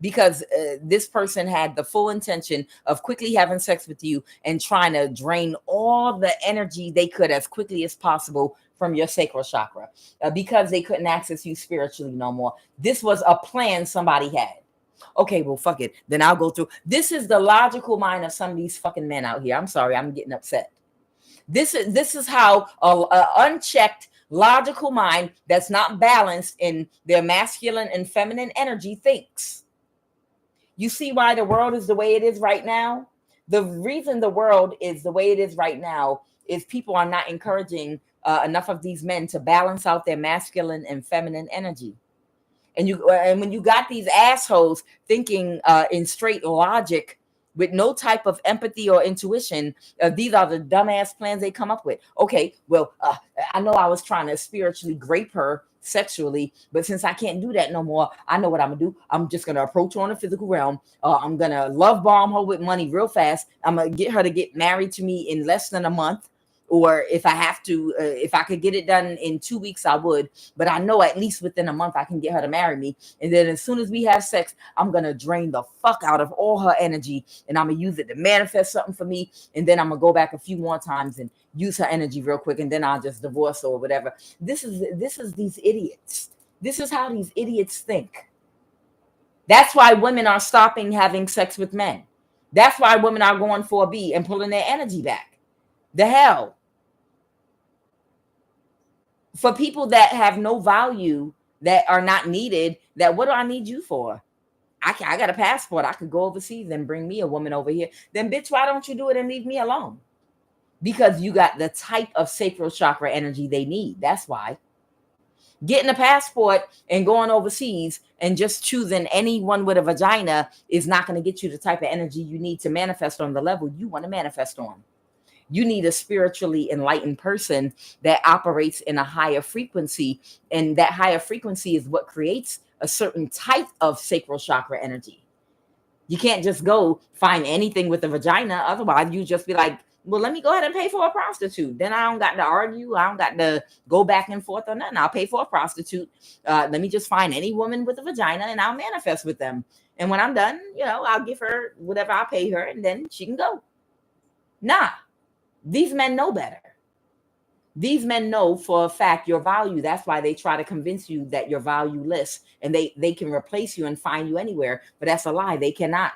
Because this person had the full intention of quickly having sex with you and trying to drain all the energy they could as quickly as possible from your sacral chakra, because they couldn't access you spiritually no more. This was a plan somebody had. Okay, well, fuck it. Then I'll go through. This is the logical mind of some of these fucking men out here. I'm sorry, I'm getting upset. This is how a unchecked logical mind that's not balanced in their masculine and feminine energy thinks. You see why the world is the way it is right now? The reason the world is the way it is right now is people are not encouraging enough of these men to balance out their masculine and feminine energy. And when you got these assholes thinking in straight logic with no type of empathy or intuition, these are the dumbass plans they come up with. Okay, well, I know I was trying to spiritually grape her sexually, but since I can't do that no more, I know what I'm gonna do. I'm just gonna approach her on the physical realm. I'm gonna love bomb her with money real fast. I'm gonna get her to get married to me in less than a month. Or if I have to, if I could get it done in 2 weeks, I would. But I know at least within a month, I can get her to marry me. And then as soon as we have sex, I'm going to drain the fuck out of all her energy. And I'm going to use it to manifest something for me. And then I'm going to go back a few more times and use her energy real quick. And then I'll just divorce her or whatever. This is these idiots. This is how these idiots think. That's why women are stopping having sex with men. That's why women are going 4B and pulling their energy back. The hell? For people that have no value, that are not needed, that what do I need you for? I got a passport. I could go overseas and bring me a woman over here. Then bitch, why don't you do it and leave me alone? Because you got the type of sacral chakra energy they need. That's why. Getting a passport and going overseas and just choosing anyone with a vagina is not going to get you the type of energy you need to manifest on the level you want to manifest on. You need a spiritually enlightened person that operates in a higher frequency. And that higher frequency is what creates a certain type of sacral chakra energy. You can't just go find anything with a vagina. Otherwise, you just be like, well, let me go ahead and pay for a prostitute. Then I don't got to argue. I don't got to go back and forth on nothing. I'll pay for a prostitute. Let me just find any woman with a vagina and I'll manifest with them. And when I'm done, I'll give her whatever I pay her and then she can go. Nah. These men know better. These men know for a fact your value. That's why they try to convince you that you're valueless and they can replace you and find you anywhere. But that's a lie. They cannot.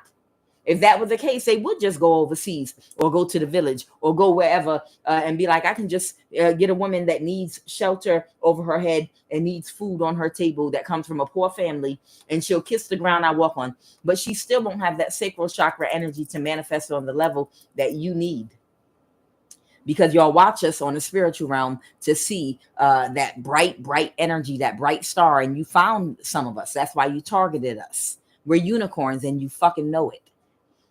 If that was the case, they would just go overseas or go to the village or go wherever and be like, I can just get a woman that needs shelter over her head and needs food on her table that comes from a poor family, and she'll kiss the ground I walk on. But she still won't have that sacral chakra energy to manifest on the level that you need. Because y'all watch us on the spiritual realm to see that bright energy, that bright star. And you found some of us. That's why you targeted us. We're unicorns and you fucking know it.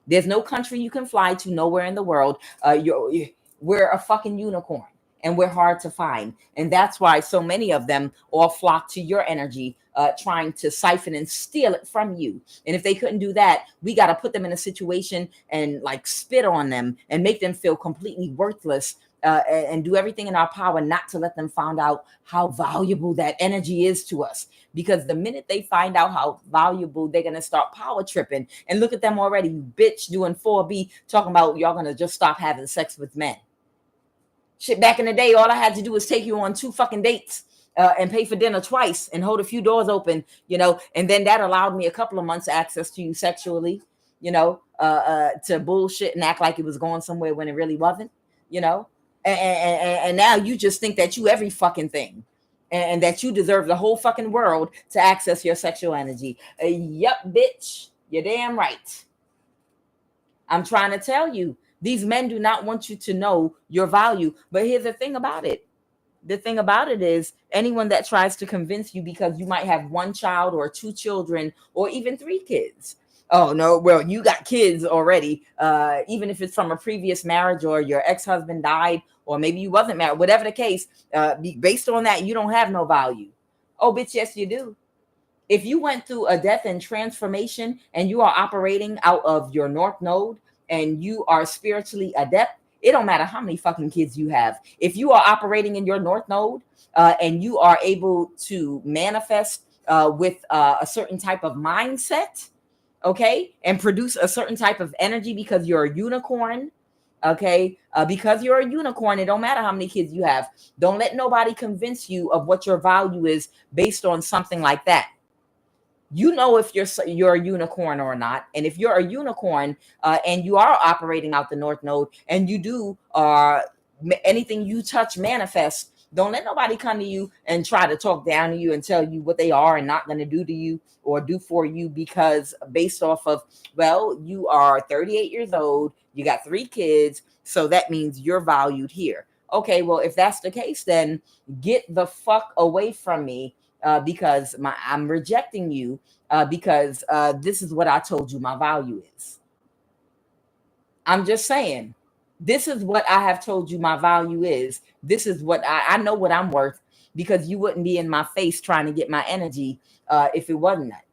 There's no country you can fly to, nowhere in the world. We're a fucking unicorn and we're hard to find. And that's why so many of them all flock to your energy, trying to siphon and steal it from you. And if they couldn't do that, we got to put them in a situation and like spit on them and make them feel completely worthless and do everything in our power not to let them find out how valuable that energy is to us. Because the minute they find out how valuable, they're going to start power tripping. And look at them already, bitch, doing 4B, talking about y'all going to just stop having sex with men. Shit, back in the day, all I had to do was take you on 2 fucking dates and pay for dinner twice and hold a few doors open, and then that allowed me a couple of months access to you sexually, to bullshit and act like it was going somewhere when it really wasn't, and now you just think that you every fucking thing. And that you deserve the whole fucking world to access your sexual energy. Yup, bitch. You're damn right. I'm trying to tell you, these men do not want you to know your value. But here's the thing about it. The thing about it is anyone that tries to convince you because you might have 1 child or 2 children or even 3 kids. Oh, no, well, you got kids already. Even if it's from a previous marriage or your ex-husband died, or maybe you wasn't married, whatever the case, based on that, you don't have no value. Oh, bitch, yes, you do. If you went through a death and transformation and you are operating out of your North Node and you are spiritually adept, it don't matter how many fucking kids you have. If you are operating in your North Node and you are able to manifest with a certain type of mindset, okay, and produce a certain type of energy because you're a unicorn, okay, because you're a unicorn, it don't matter how many kids you have. Don't let nobody convince you of what your value is based on something like that. You know if you're a unicorn or not. And if you're a unicorn and you are operating out the North Node and you do anything you touch manifest, don't let nobody come to you and try to talk down to you and tell you what they are and not going to do to you or do for you because based off of, well, you are 38 years old, you got 3 kids, so that means you're valued here. Okay, well, if that's the case, then get the fuck away from me because I'm rejecting you because this is what I told you my value is. I'm just saying. This is what I have told you my value is. This is what I know what I'm worth because you wouldn't be in my face trying to get my energy if it wasn't that.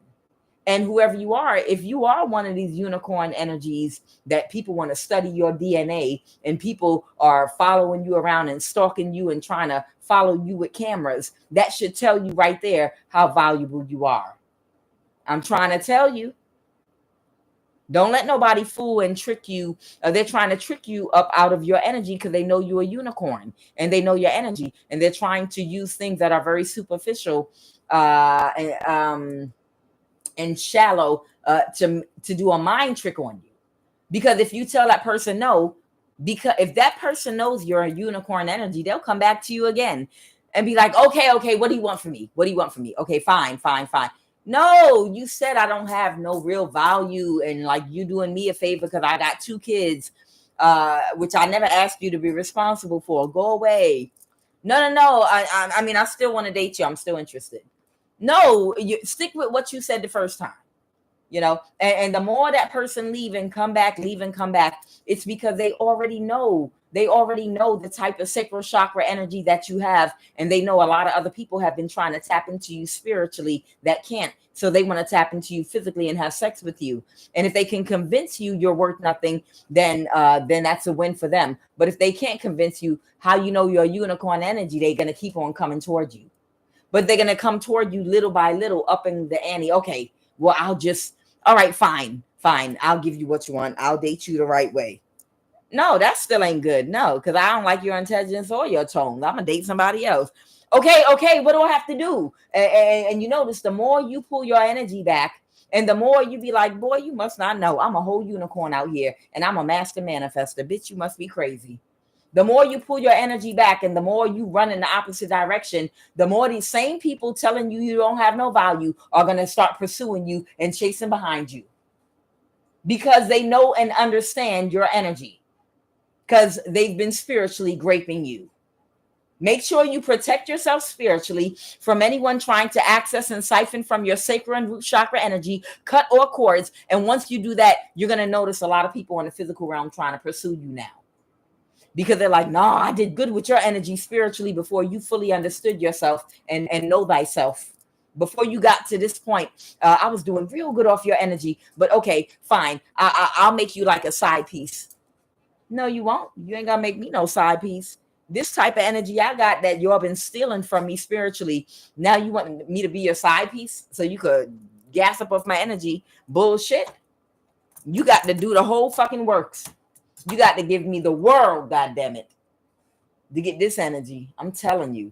And whoever you are, if you are one of these unicorn energies that people want to study your DNA and people are following you around and stalking you and trying to follow you with cameras, that should tell you right there how valuable you are. I'm trying to tell you. Don't let nobody fool and trick you. They're trying to trick you up out of your energy because they know you're a unicorn and they know your energy. And they're trying to use things that are very superficial and shallow to do a mind trick on you. Because if you tell that person no, because if that person knows you're a unicorn energy, they'll come back to you again and be like, okay, what do you want from me? What do you want from me? Okay, fine. No, you said I don't have no real value and like you doing me a favor because I got 2 kids, which I never asked you to be responsible for. Go away. No. I mean, I still want to date you. I'm still interested. No, you stick with what you said the first time, and the more that person leave and come back, it's because they already know the type of sacral chakra energy that you have. And they know a lot of other people have been trying to tap into you spiritually that can't. So they want to tap into you physically and have sex with you. And if they can convince you you're worth nothing, then that's a win for them. But if they can't convince you, how you know you're a unicorn energy, they're going to keep on coming toward you. But they're going to come toward you little by little, upping the ante. Okay, well, all right, fine. I'll give you what you want. I'll date you the right way. No, that still ain't good. No, because I don't like your intelligence or your tone. I'm going to date somebody else. Okay, what do I have to do? And you notice the more you pull your energy back and the more you be like, boy, you must not know. I'm a whole unicorn out here and I'm a master manifester. Bitch, you must be crazy. The more you pull your energy back and the more you run in the opposite direction, the more these same people telling you don't have no value are going to start pursuing you and chasing behind you because they know and understand your energy. Because they've been spiritually graping you. Make sure you protect yourself spiritually from anyone trying to access and siphon from your sacral and root chakra energy, cut or cords. And once you do that, you're going to notice a lot of people in the physical realm trying to pursue you now. Because they're like, no, I did good with your energy spiritually before you fully understood yourself and know thyself. Before you got to this point, I was doing real good off your energy. But okay, fine. I'll make you like a side piece. No, you won't. You ain't gonna make me no side piece. this type of energy I got that y'all been stealing from me spiritually. Now you want me to be your side piece so you could gas up off my energy? Bullshit. You got to do the whole fucking works. You got to give me the world, goddamn it, to get this energy. I'm telling you.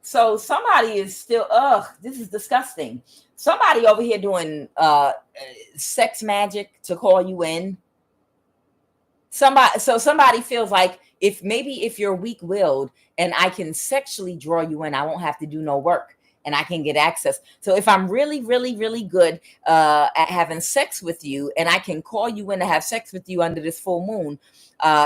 So somebody is still, this is disgusting. Somebody over here doing sex magic to call you in. Somebody feels like if you're weak-willed and I can sexually draw you in, I won't have to do no work and I can get access. So if I'm really, really, really good at having sex with you and I can call you in to have sex with you under this full moon,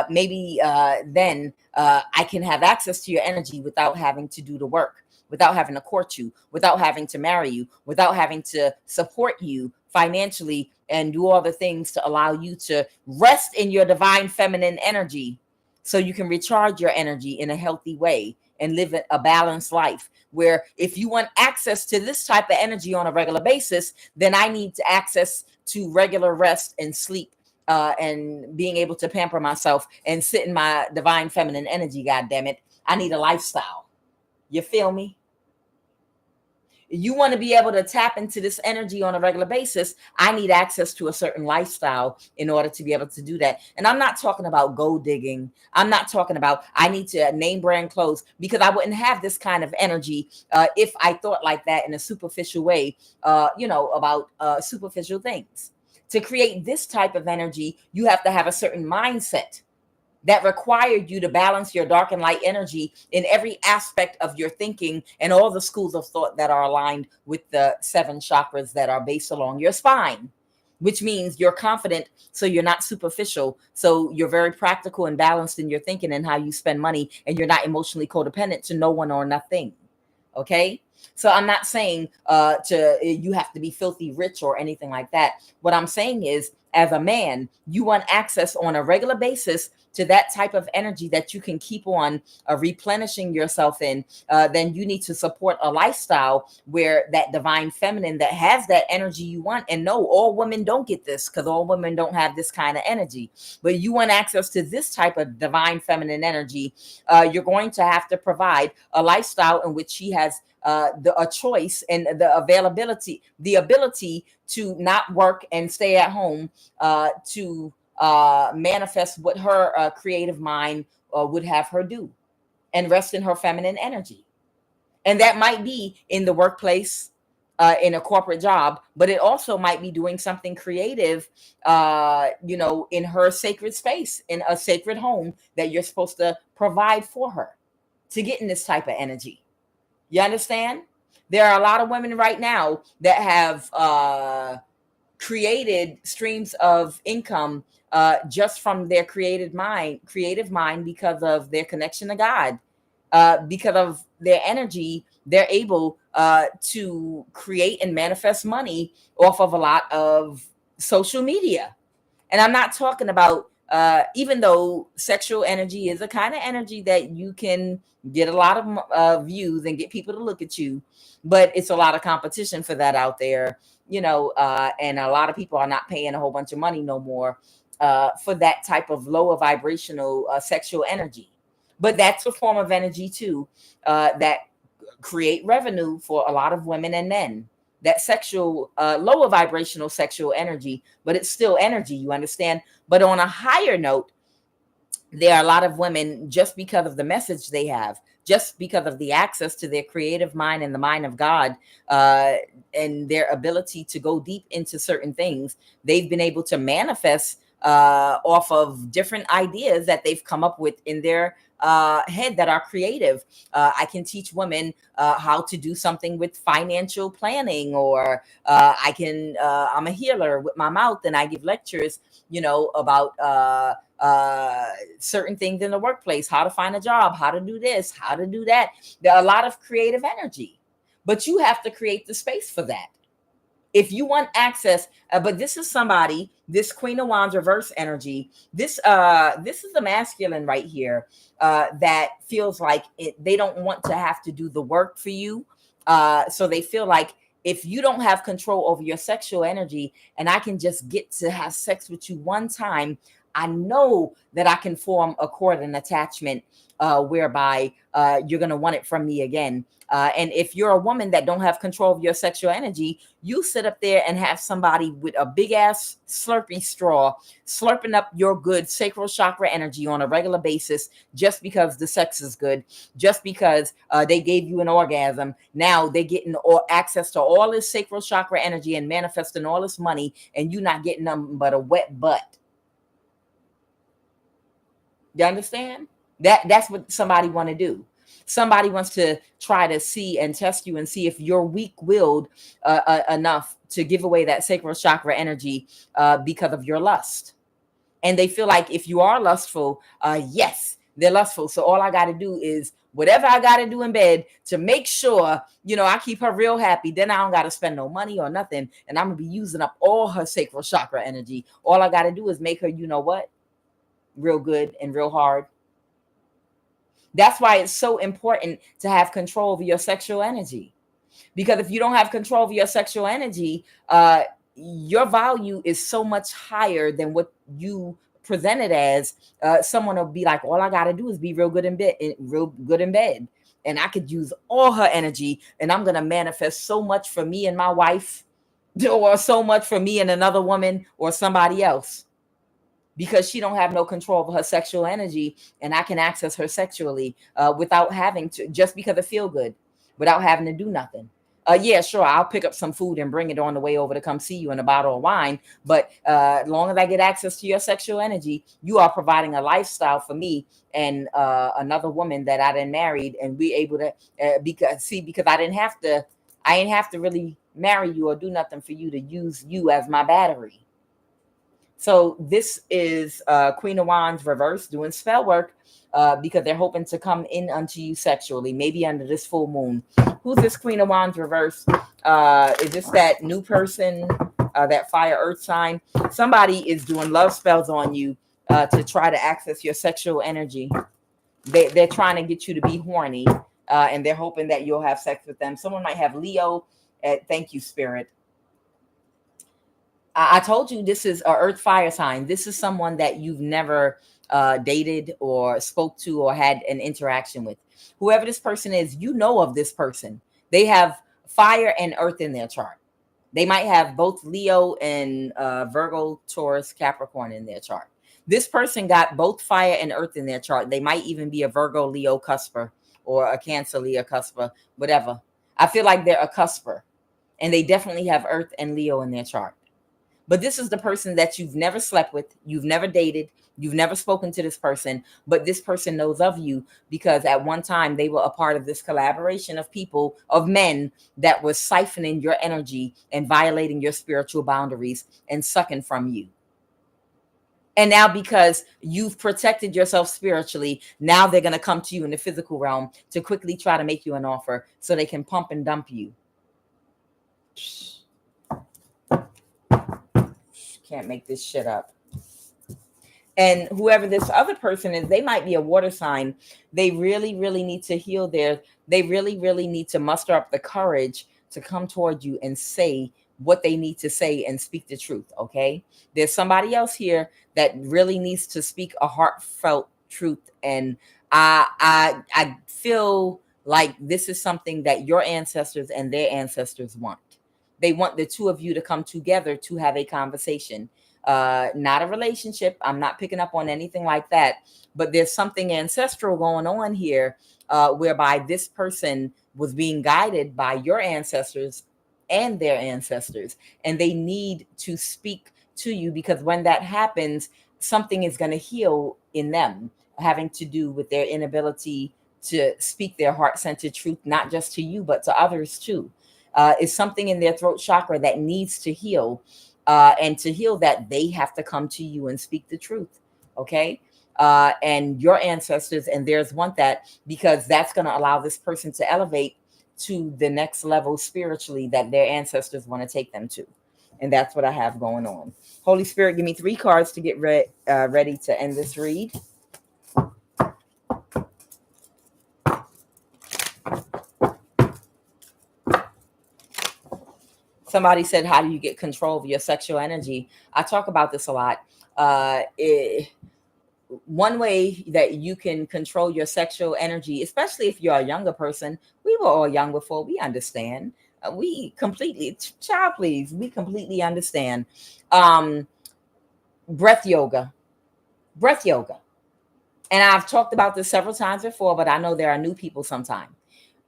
maybe then I can have access to your energy without having to do the work, without having to court you, without having to marry you, without having to support you financially and do all the things to allow you to rest in your divine feminine energy so you can recharge your energy in a healthy way and live a balanced life. Where if you want access to this type of energy on a regular basis, then I need to access to regular rest and sleep and being able to pamper myself and sit in my divine feminine energy. God damn it. I need a lifestyle. You feel me? You want to be able to tap into this energy on a regular basis. I need access to a certain lifestyle in order to be able to do that. And I'm not talking about gold digging. I'm not talking about I need to name brand clothes, because I wouldn't have this kind of energy if I thought like that in a superficial way, about superficial things. To create this type of energy, you have to have a certain mindset that required you to balance your dark and light energy in every aspect of your thinking and all the schools of thought that are aligned with the 7 chakras that are based along your spine, which means you're confident, so you're not superficial. So you're very practical and balanced in your thinking and how you spend money, and you're not emotionally codependent to no one or nothing. Okay? So I'm not saying you have to be filthy rich or anything like that. What I'm saying is, as a man, you want access on a regular basis to that type of energy that you can keep on replenishing yourself in. Then you need to support a lifestyle where that divine feminine that has that energy you want. And no, all women don't get this, because all women don't have this kind of energy. But you want access to this type of divine feminine energy. You're going to have to provide a lifestyle in which she has a choice and the ability to not work and stay at home to manifest what her creative mind would have her do, and rest in her feminine energy. And that might be in the workplace, in a corporate job, but it also might be doing something creative, in her sacred space, in a sacred home that you're supposed to provide for her to get in this type of energy. You understand? There are a lot of women right now that have created streams of income just from their creative mind, because of their connection to God, because of their energy. They're able to create and manifest money off of a lot of social media. And I'm not talking about, even though sexual energy is a kind of energy that you can get a lot of views and get people to look at you, but it's a lot of competition for that out there, and a lot of people are not paying a whole bunch of money no more for that type of lower vibrational sexual energy. But that's a form of energy too, that create revenue for a lot of women and men. That sexual, lower vibrational sexual energy, but it's still energy, you understand? But on a higher note, there are a lot of women, just because of the message they have, just because of the access to their creative mind and the mind of God, and their ability to go deep into certain things, they've been able to manifest off of different ideas that they've come up with in their head that are creative. I can teach women how to do something with financial planning, or I'm a healer with my mouth, and I give lectures, about certain things in the workplace, how to find a job, how to do this, how to do that. There are a lot of creative energy, but you have to create the space for that. If you want access, but this is somebody, this Queen of Wands reverse energy, this is a masculine right here that feels like they don't want to have to do the work for you. So they feel like if you don't have control over your sexual energy and I can just get to have sex with you one time, I know that I can form a cord and attachment whereby you're going to want it from me again. And if you're a woman that don't have control of your sexual energy, you sit up there and have somebody with a big ass slurping straw slurping up your good sacral chakra energy on a regular basis just because the sex is good, just because they gave you an orgasm. Now they're getting access to all this sacral chakra energy and manifesting all this money, and you not getting nothing but a wet butt. You understand? That's what somebody want to do. Somebody wants to try to see and test you and see if you're weak-willed enough to give away that sacral chakra energy because of your lust. And they feel like if you are lustful, yes, they're lustful. So all I got to do is whatever I got to do in bed to make sure, I keep her real happy. Then I don't got to spend no money or nothing. And I'm going to be using up all her sacral chakra energy. All I got to do is make her, real good and real hard. That's why it's so important to have control over your sexual energy. Because if you don't have control over your sexual energy, your value is so much higher than what you present it as. Someone will be like, all I got to do is be real good in bed. And I could use all her energy and I'm going to manifest so much for me and my wife, or so much for me and another woman or somebody else. Because she don't have no control over her sexual energy, and I can access her sexually without having to, just because it feel good, without having to do nothing. Yeah, sure, I'll pick up some food and bring it on the way over to come see you in a bottle of wine. But as long as I get access to your sexual energy, you are providing a lifestyle for me and another woman that I done married, and we able to because I ain't have to really marry you or do nothing for you to use you as my battery. So this is Queen of Wands reverse doing spell work because they're hoping to come in unto you sexually, maybe under this full moon. Who's this Queen of Wands reverse? Is this that new person, that fire earth sign? Somebody is doing love spells on you to try to access your sexual energy. They're trying to get you to be horny and they're hoping that you'll have sex with them. Someone might have Leo. Thank you, Spirit. I told you this is an earth fire sign. This is someone that you've never dated or spoke to or had an interaction with. Whoever this person is, you know of this person. They have fire and earth in their chart. They might have both Leo and Virgo, Taurus, Capricorn in their chart. This person got both fire and earth in their chart. They might even be a Virgo, Leo cusper or a Cancer, Leo cusper, whatever. I feel like they're a cusper, and they definitely have earth and Leo in their chart. But this is the person that you've never slept with, you've never dated, you've never spoken to this person, but this person knows of you because at one time they were a part of this collaboration of people, of men that was siphoning your energy and violating your spiritual boundaries and sucking from you. And now because you've protected yourself spiritually, now they're going to come to you in the physical realm to quickly try to make you an offer so they can pump and dump you. Can't make this shit up. And whoever this other person is, they might be a water sign. They really, really need to heal they really, really need to muster up the courage to come toward you and say what they need to say and speak the truth. Okay. There's somebody else here that really needs to speak a heartfelt truth. And I feel like this is something that your ancestors and their ancestors want. They want the two of you to come together to have a conversation, not a relationship. I'm not picking up on anything like that, but there's something ancestral going on here whereby this person was being guided by your ancestors and their ancestors, and they need to speak to you because when that happens, something is going to heal in them, having to do with their inability to speak their heart-centered truth, not just to you, but to others too. Is something in their throat chakra that needs to heal. And to heal that, they have to come to you and speak the truth. Okay. And your ancestors and theirs want that because that's going to allow this person to elevate to the next level spiritually that their ancestors want to take them to. And that's what I have going on. Holy Spirit, give me 3 cards to get ready to end this read. Somebody said, how do you get control of your sexual energy? I talk about this a lot. One way that you can control your sexual energy, especially if you're a younger person, we were all young before, we understand. We completely, child, please, we completely understand. Um, breath yoga, breath yoga. And I've talked about this several times before, but I know there are new people sometimes.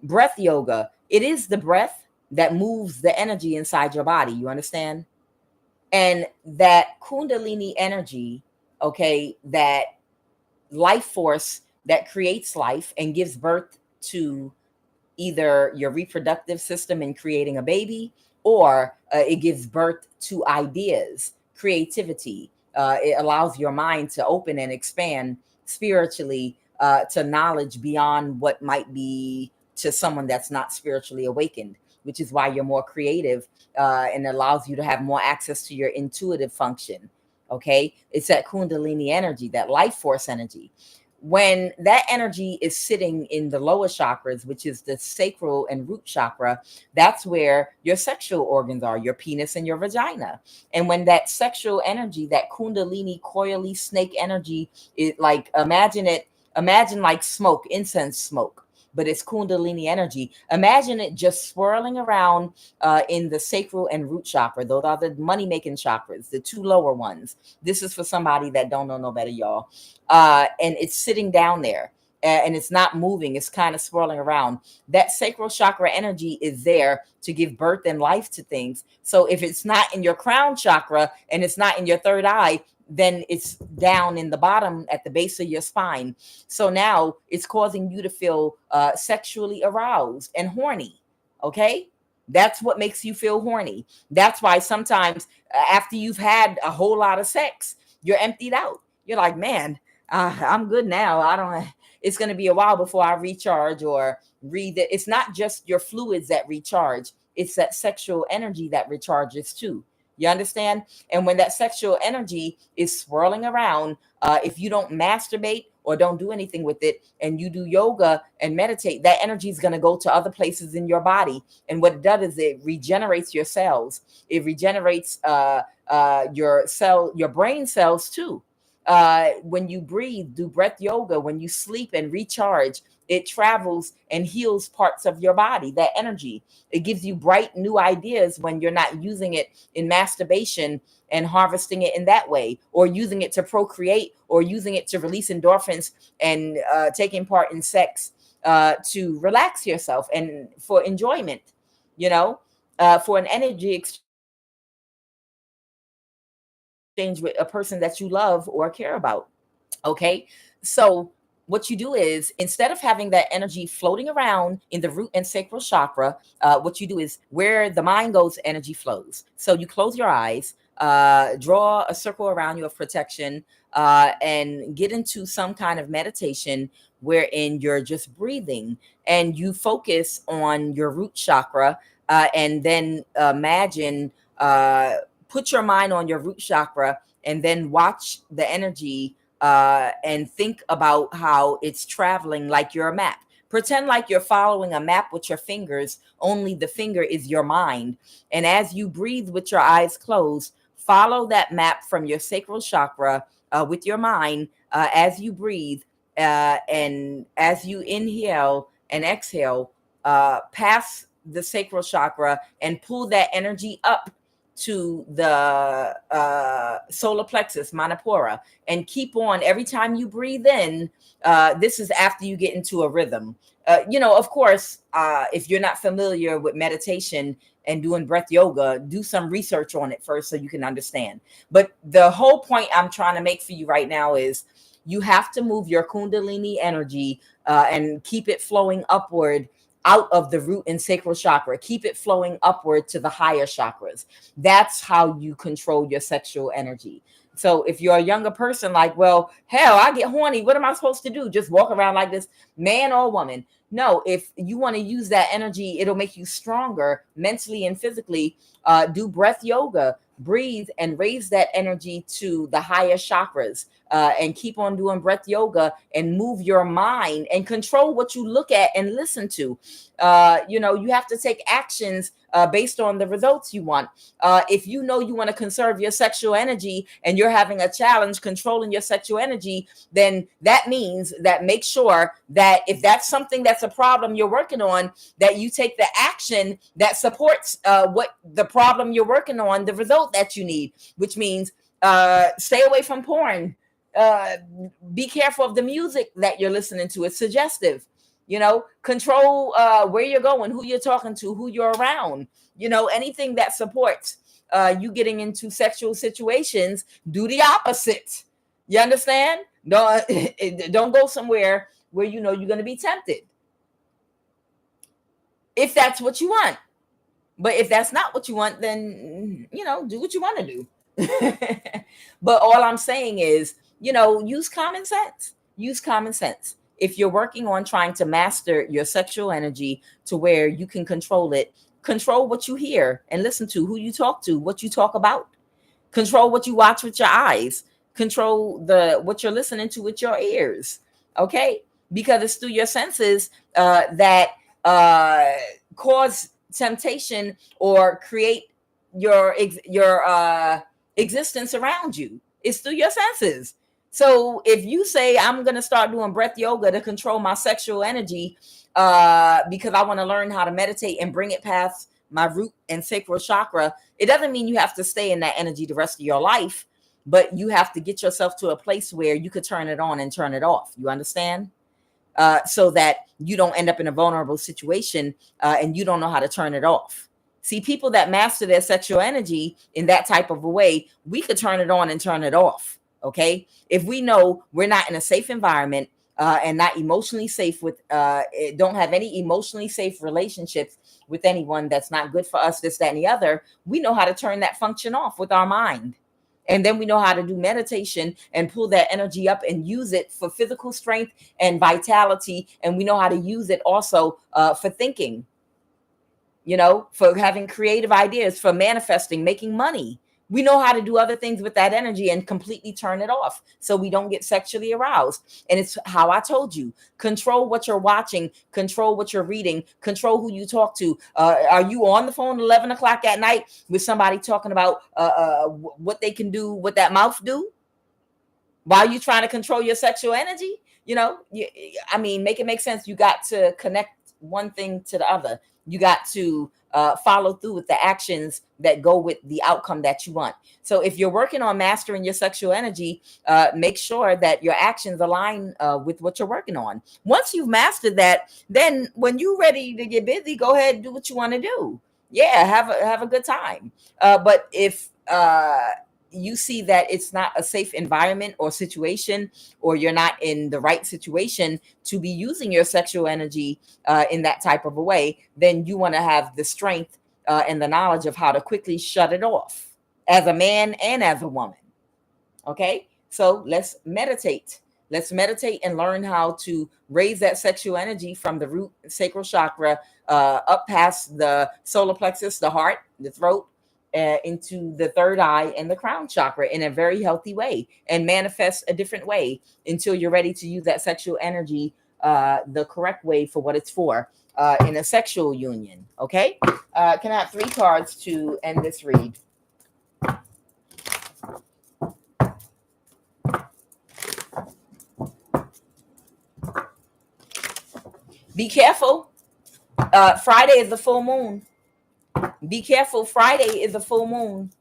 Breath yoga, it is the breath that moves the energy inside your body. You understand? And that Kundalini energy, okay, that life force that creates life and gives birth to either your reproductive system in creating a baby, or it gives birth to ideas, creativity. It allows your mind to open and expand spiritually to knowledge beyond what might be to someone that's not spiritually awakened, which is why you're more creative, and allows you to have more access to your intuitive function. Okay, it's that Kundalini energy, that life force energy. When that energy is sitting in the lower chakras, which is the sacral and root chakra, that's where your sexual organs are, your penis and your vagina. And when that sexual energy, that Kundalini coily snake energy, it like, imagine like smoke, incense smoke, but it's Kundalini energy. Imagine it just swirling around in the sacral and root chakra. Those are the money making chakras, the two lower ones. This is for somebody that don't know no better, y'all. And it's sitting down there, and it's not moving. It's kind of swirling around. That sacral chakra energy is there to give birth and life to things. So if it's not in your crown chakra and it's not in your third eye, then it's down in the bottom at the base of your spine. So now it's causing you to feel sexually aroused and horny. Okay. That's what makes you feel horny. That's why sometimes after you've had a whole lot of sex, you're emptied out. You're like, man, I'm good now. I don't, it's going to be a while before I recharge or read that. It's not just your fluids that recharge. It's that sexual energy that recharges too. You understand? And when that sexual energy is swirling around, if you don't masturbate or don't do anything with it, and you do yoga and meditate, that energy is going to go to other places in your body. And what it does is it regenerates your cells. It regenerates your brain cells too. When you breathe, do breath yoga, when you sleep and recharge, it travels and heals parts of your body. That energy, it gives you bright new ideas when you're not using it in masturbation and harvesting it in that way, or using it to procreate, or using it to release endorphins and taking part in sex to relax yourself and for enjoyment, for an energy exchange with a person that you love or care about. Okay. So what you do is, instead of having that energy floating around in the root and sacral chakra, what you do is, where the mind goes, energy flows. So you close your eyes, draw a circle around you of protection, and get into some kind of meditation wherein you're just breathing and you focus on your root chakra, and then imagine, put your mind on your root chakra, and then watch the energy and think about how it's traveling like you're a map. Pretend like you're following a map with your fingers, only the finger is your mind. And as you breathe with your eyes closed, follow that map from your sacral chakra with your mind as you breathe. And as you inhale and exhale, pass the sacral chakra and pull that energy up to the solar plexus, Manipura, and keep on every time you breathe in. This is after you get into a rhythm. Of course, if you're not familiar with meditation and doing breath yoga, do some research on it first so you can understand. But the whole point I'm trying to make for you right now is, you have to move your Kundalini energy and keep it flowing upward out of the root and sacral chakra. Keep it flowing upward to the higher chakras. That's how you control your sexual energy. So if you're a younger person, like, well, hell, I get horny. What am I supposed to do? Just walk around like this, man or woman? No, if you want to use that energy, it'll make you stronger mentally and physically. Do breath yoga, breathe and raise that energy to the higher chakras. and keep on doing breath yoga and move your mind and control what you look at and listen to. You have to take actions based on the results you want. If you know you want to conserve your sexual energy and you're having a challenge controlling your sexual energy, then that means that make sure that if that's something that's a problem you're working on, that you take the action that supports what the problem you're working on, the result that you need, which means stay away from porn. Be careful of the music that you're listening to. It's suggestive. Control where you're going, who you're talking to, who you're around. Anything that supports you getting into sexual situations, do the opposite. You understand? Don't go somewhere where you're going to be tempted. If that's what you want. But if that's not what you want, then, do what you want to do. But all I'm saying is, use common sense. Use common sense. If you're working on trying to master your sexual energy to where you can control it, control what you hear and listen to, who you talk to, what you talk about. Control what you watch with your eyes. Control what you're listening to with your ears. Okay? Because it's through your senses that cause temptation or create your existence around you. It's through your senses. So if you say, I'm going to start doing breath yoga to control my sexual energy because I want to learn how to meditate and bring it past my root and sacral chakra, it doesn't mean you have to stay in that energy the rest of your life, but you have to get yourself to a place where you could turn it on and turn it off. You understand? So that you don't end up in a vulnerable situation and you don't know how to turn it off. See, people that master their sexual energy in that type of a way, we could turn it on and turn it off. Okay. If we know we're not in a safe environment and not emotionally safe with, don't have any emotionally safe relationships with anyone that's not good for us, this, that, and the other, we know how to turn that function off with our mind. And then we know how to do meditation and pull that energy up and use it for physical strength and vitality. And we know how to use it also for thinking, for having creative ideas, for manifesting, making money. We know how to do other things with that energy and completely turn it off so we don't get sexually aroused. And it's how I told you, control what you're watching, control what you're reading, control who you talk to. Are you on the phone 11 o'clock at night with somebody talking about what they can do, what that mouth do? While you trying to control your sexual energy? Make it make sense. You got to connect one thing to the other. You got to follow through with the actions that go with the outcome that you want. So if you're working on mastering your sexual energy, make sure that your actions align with what you're working on. Once you've mastered that, then when you're ready to get busy, go ahead and do what you want to do. Yeah, have a good time. But if you see that it's not a safe environment or situation, or you're not in the right situation to be using your sexual energy in that type of a way, then you want to have the strength and the knowledge of how to quickly shut it off as a man and as a woman. Okay, so let's meditate. Let's meditate and learn how to raise that sexual energy from the root sacral chakra up past the solar plexus, the heart, the throat, into the third eye and the crown chakra in a very healthy way, and manifest a different way until you're ready to use that sexual energy the correct way for what it's for in a sexual union. Okay. Can I have 3 cards to end this read? Be careful. Friday is the full moon. Be careful. Friday is a full moon.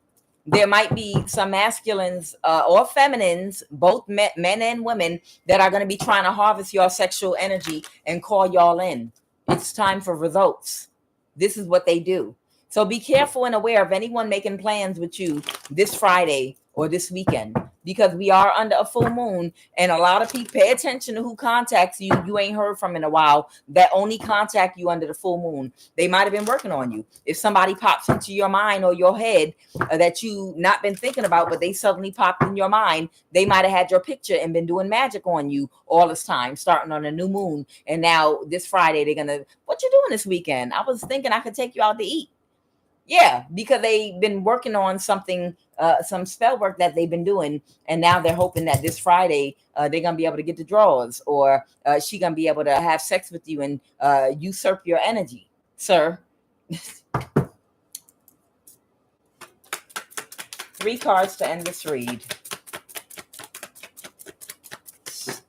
There might be some masculines or feminines, both men and women, that are going to be trying to harvest your sexual energy and call y'all in. It's time for results. This is what they do. So be careful and aware of anyone making plans with you this Friday or this weekend, because we are under a full moon, and a lot of people, pay attention to who contacts you. You ain't heard from in a while, that only contact you under the full moon. They might have been working on you. If somebody pops into your mind or your head that you not been thinking about, but they suddenly popped in your mind, they might have had your picture and been doing magic on you all this time, starting on a new moon. And now this Friday, they're gonna, what you doing this weekend? I was thinking I could take you out to eat. Yeah, because they've been working on something, some spell work that they've been doing, and now they're hoping that this Friday they're gonna be able to get the drawers, or she gonna be able to have sex with you and usurp your energy, sir. 3 cards to end this read.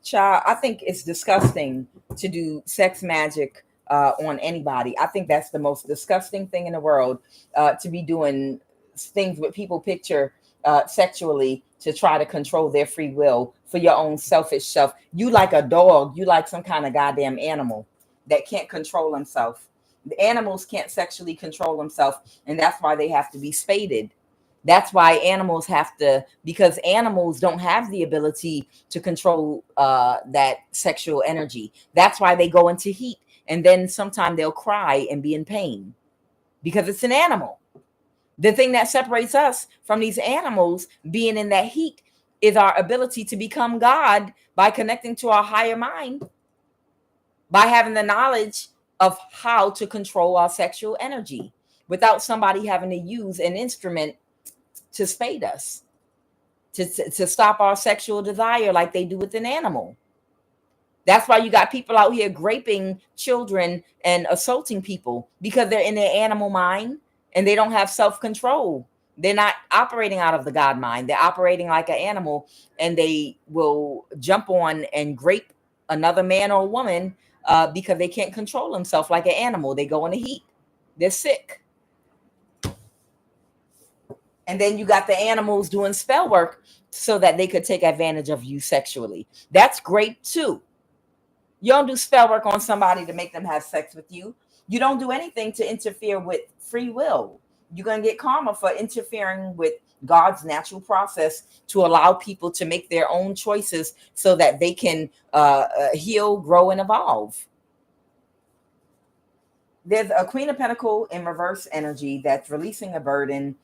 Child, I think it's disgusting to do sex magic on anybody. I think that's the most disgusting thing in the world, to be doing things with people picture sexually to try to control their free will for your own selfish self. You like a dog, you like some kind of goddamn animal that can't control himself. The animals can't sexually control themselves, and that's why they have to be spaded. That's why animals have to, because animals don't have the ability to control that sexual energy. That's why they go into heat, and then sometimes they'll cry and be in pain because it's an animal. The thing that separates us from these animals being in that heat is our ability to become God by connecting to our higher mind, by having the knowledge of how to control our sexual energy without somebody having to use an instrument to spade us, to stop our sexual desire like they do with an animal. That's why you got people out here raping children and assaulting people, because they're in their animal mind and they don't have self-control. They're not operating out of the God mind. They're operating like an animal, and they will jump on and grape another man or woman because they can't control themselves like an animal. They go in the heat. They're sick. And then you got the animals doing spell work so that they could take advantage of you sexually. That's great too. You don't do spell work on somebody to make them have sex with you. You don't do anything to interfere with free will. You're going to get karma for interfering with God's natural process to allow people to make their own choices so that they can heal, grow, and evolve. There's a Queen of Pentacles in reverse energy that's releasing a burden.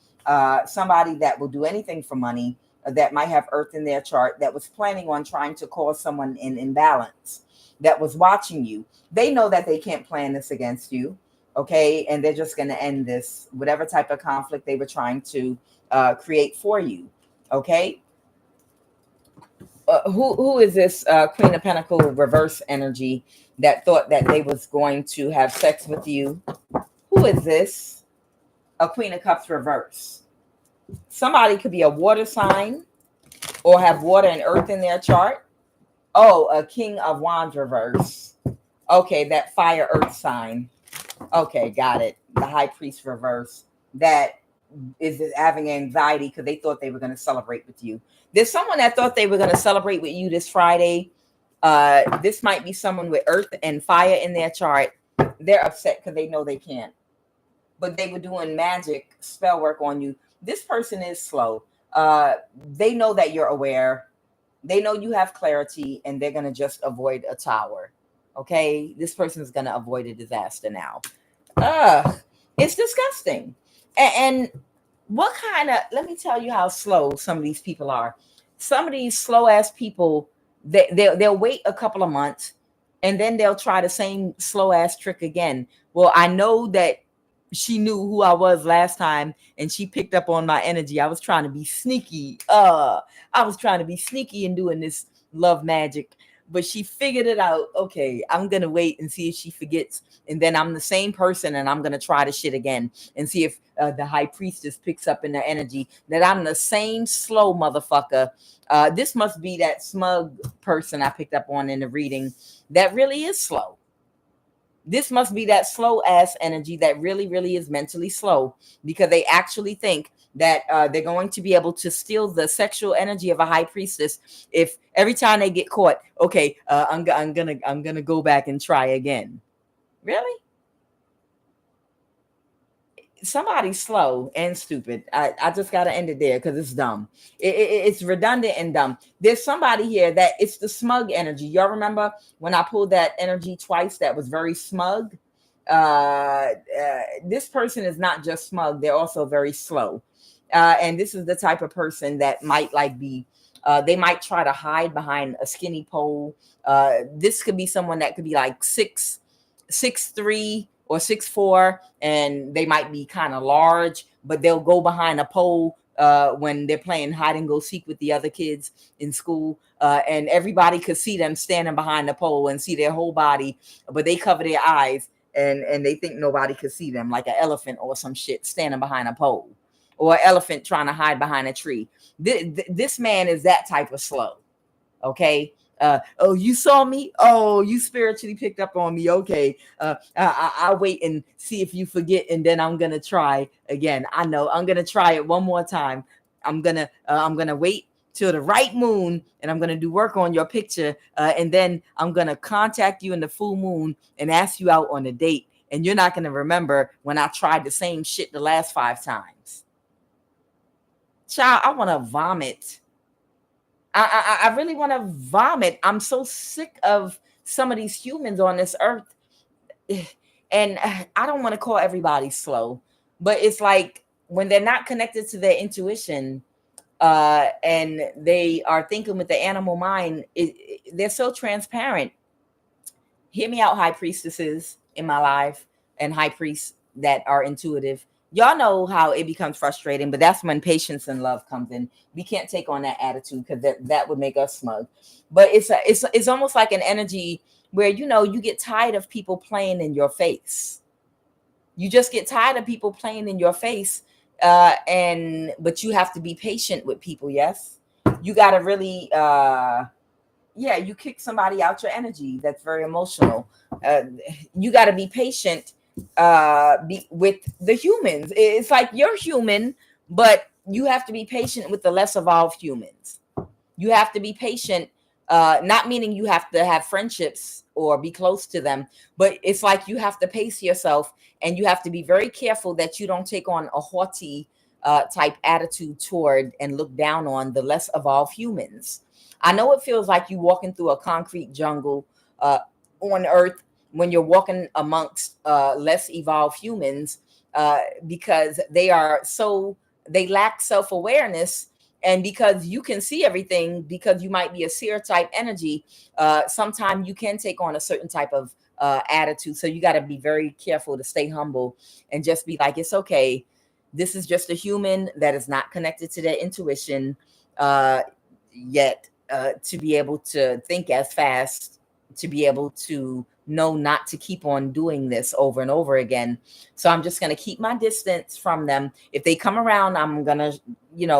Somebody that will do anything for money, that might have Earth in their chart, that was planning on trying to cause someone in imbalance, that was watching you. They know that they can't plan this against you, okay? And they're just going to end this, whatever type of conflict they were trying to create for you, okay? Who is this Queen of Pentacles reverse energy that thought that they was going to have sex with you? Who is this? A Queen of Cups reverse. Somebody could be a water sign or have water and earth in their chart. Oh, a King of Wands reverse. Okay, that fire earth sign. Okay, got it. The High Priest reverse. That is having anxiety because they thought they were going to celebrate with you. There's someone that thought they were going to celebrate with you this Friday. This might be someone with earth and fire in their chart. They're upset because they know they can't. But they were doing magic spell work on you. This person is slow. They know that you're aware. They know you have clarity, and they're going to just avoid a tower. Okay? This person is going to avoid a disaster now. It's disgusting. And what kind of, let me tell you how slow some of these people are. Some of these slow ass people, they'll wait a couple of months, and then they'll try the same slow ass trick again. Well, I know that she knew who I was last time, and she picked up on my energy. I was trying to be sneaky. I was trying to be sneaky and doing this love magic, but she figured it out. Okay, I'm going to wait and see if she forgets. And then I'm the same person, and I'm going to try the shit again and see if the High Priestess picks up in their energy that I'm the same slow motherfucker. This must be that smug person I picked up on in the reading that really is slow. This must be that slow ass energy that really, really is mentally slow, because they actually think that they're going to be able to steal the sexual energy of a high priestess if every time they get caught. Okay, I'm gonna go back and try again. Really? Somebody's slow and stupid. I just got to end it there because it's dumb. It's redundant and dumb. There's somebody here that it's the smug energy. Y'all remember when I pulled that energy twice that was very smug? This person is not just smug. They're also very slow. And this is the type of person that might they might try to hide behind a skinny pole. This could be someone that could be like 6'3", or 6'4", and they might be kind of large, but they'll go behind a pole when they're playing hide and go seek with the other kids in school, and everybody could see them standing behind the pole and see their whole body, but they cover their eyes, and they think nobody could see them, like an elephant or some shit standing behind a pole, or an elephant trying to hide behind a tree. This man is that type of slow. Okay. Oh, you saw me? Oh, you spiritually picked up on me. Okay. I'll wait and see if you forget, and then I'm gonna try again. I know I'm gonna try it one more time. I'm gonna wait till the right moon, and I'm gonna do work on your picture, and then I'm gonna contact you in the full moon and ask you out on a date, and you're not gonna remember when I tried the same shit the last 5 times. Child, I want to vomit. I really want to vomit. I'm so sick of some of these humans on this earth. And I don't want to call everybody slow, but it's like when they're not connected to their intuition, and they are thinking with the animal mind, they're so transparent. Hear me out, high priestesses in my life and high priests that are intuitive. Y'all know how it becomes frustrating, but that's when patience and love comes in. We can't take on that attitude because that would make us smug. But it's almost like an energy where, you get tired of people playing in your face. You just get tired of people playing in your face, but you have to be patient with people. Yes, you got to really, you kick somebody out your energy. That's very emotional. You got to be patient with the humans. It's like you're human, but you have to be patient with the less evolved humans. You have to be patient, not meaning you have to have friendships or be close to them, but it's like you have to pace yourself, and you have to be very careful that you don't take on a haughty type attitude toward and look down on the less evolved humans. I know it feels like you walking through a concrete jungle on earth when you're walking amongst less evolved humans, because they lack self-awareness, and because you can see everything, because you might be a seer type energy, sometimes you can take on a certain type of attitude. So you got to be very careful to stay humble and just be like, it's okay. This is just a human that is not connected to their intuition yet, to be able to think as fast, to be able to know not to keep on doing this over and over again. So I'm just going to keep my distance from them. If they come around, I'm going to,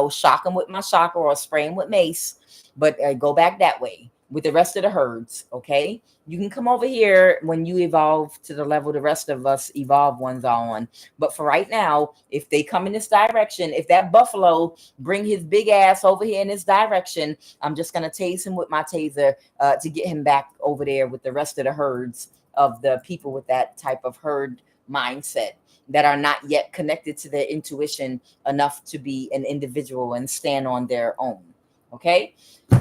shock them with my chakra or spray them with mace, but go back that way with the rest of the herds. Okay. You can come over here when you evolve to the level the rest of us evolved ones are on. But for right now, if they come in this direction, if that buffalo bring his big ass over here in this direction, I'm just going to tase him with my taser to get him back over there with the rest of the herds of the people with that type of herd mindset that are not yet connected to their intuition enough to be an individual and stand on their own. Okay,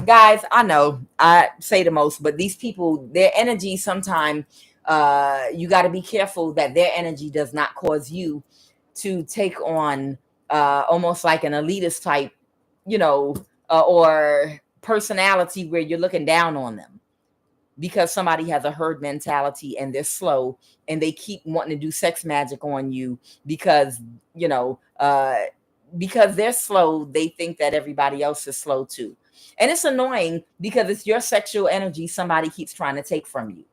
guys, I know I say the most, but these people, their energy, sometimes you got to be careful that their energy does not cause you to take on almost like an elitist type, or personality where you're looking down on them because somebody has a herd mentality and they're slow and they keep wanting to do sex magic on you because, because they're slow, they think that everybody else is slow too. And it's annoying because it's your sexual energy somebody keeps trying to take from you.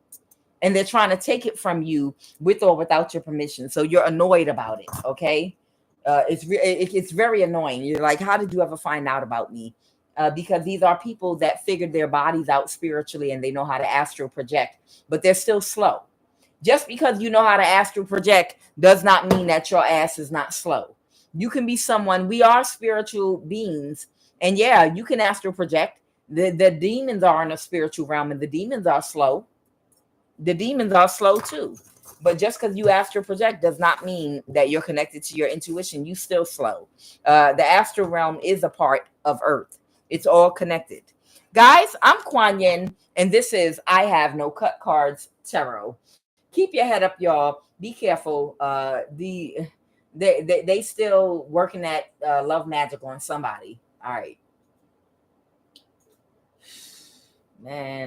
And they're trying to take it from you with or without your permission. So you're annoyed about it, okay? It's very annoying. You're like, how did you ever find out about me? Because these are people that figured their bodies out spiritually and they know how to astral project, but they're still slow. Just because you know how to astral project does not mean that your ass is not slow. You can be someone, we are spiritual beings, and yeah, you can astral project. The demons are in a spiritual realm, and the demons are slow. The demons are slow too. But just because you astral project does not mean that you're connected to your intuition. You still slow. The astral realm is a part of Earth. It's all connected. Guys, I'm Kuan Yin, and this is I Have No Cut Cards Tarot. Keep your head up, y'all. Be careful. They still working that love magic on somebody. All right. Man.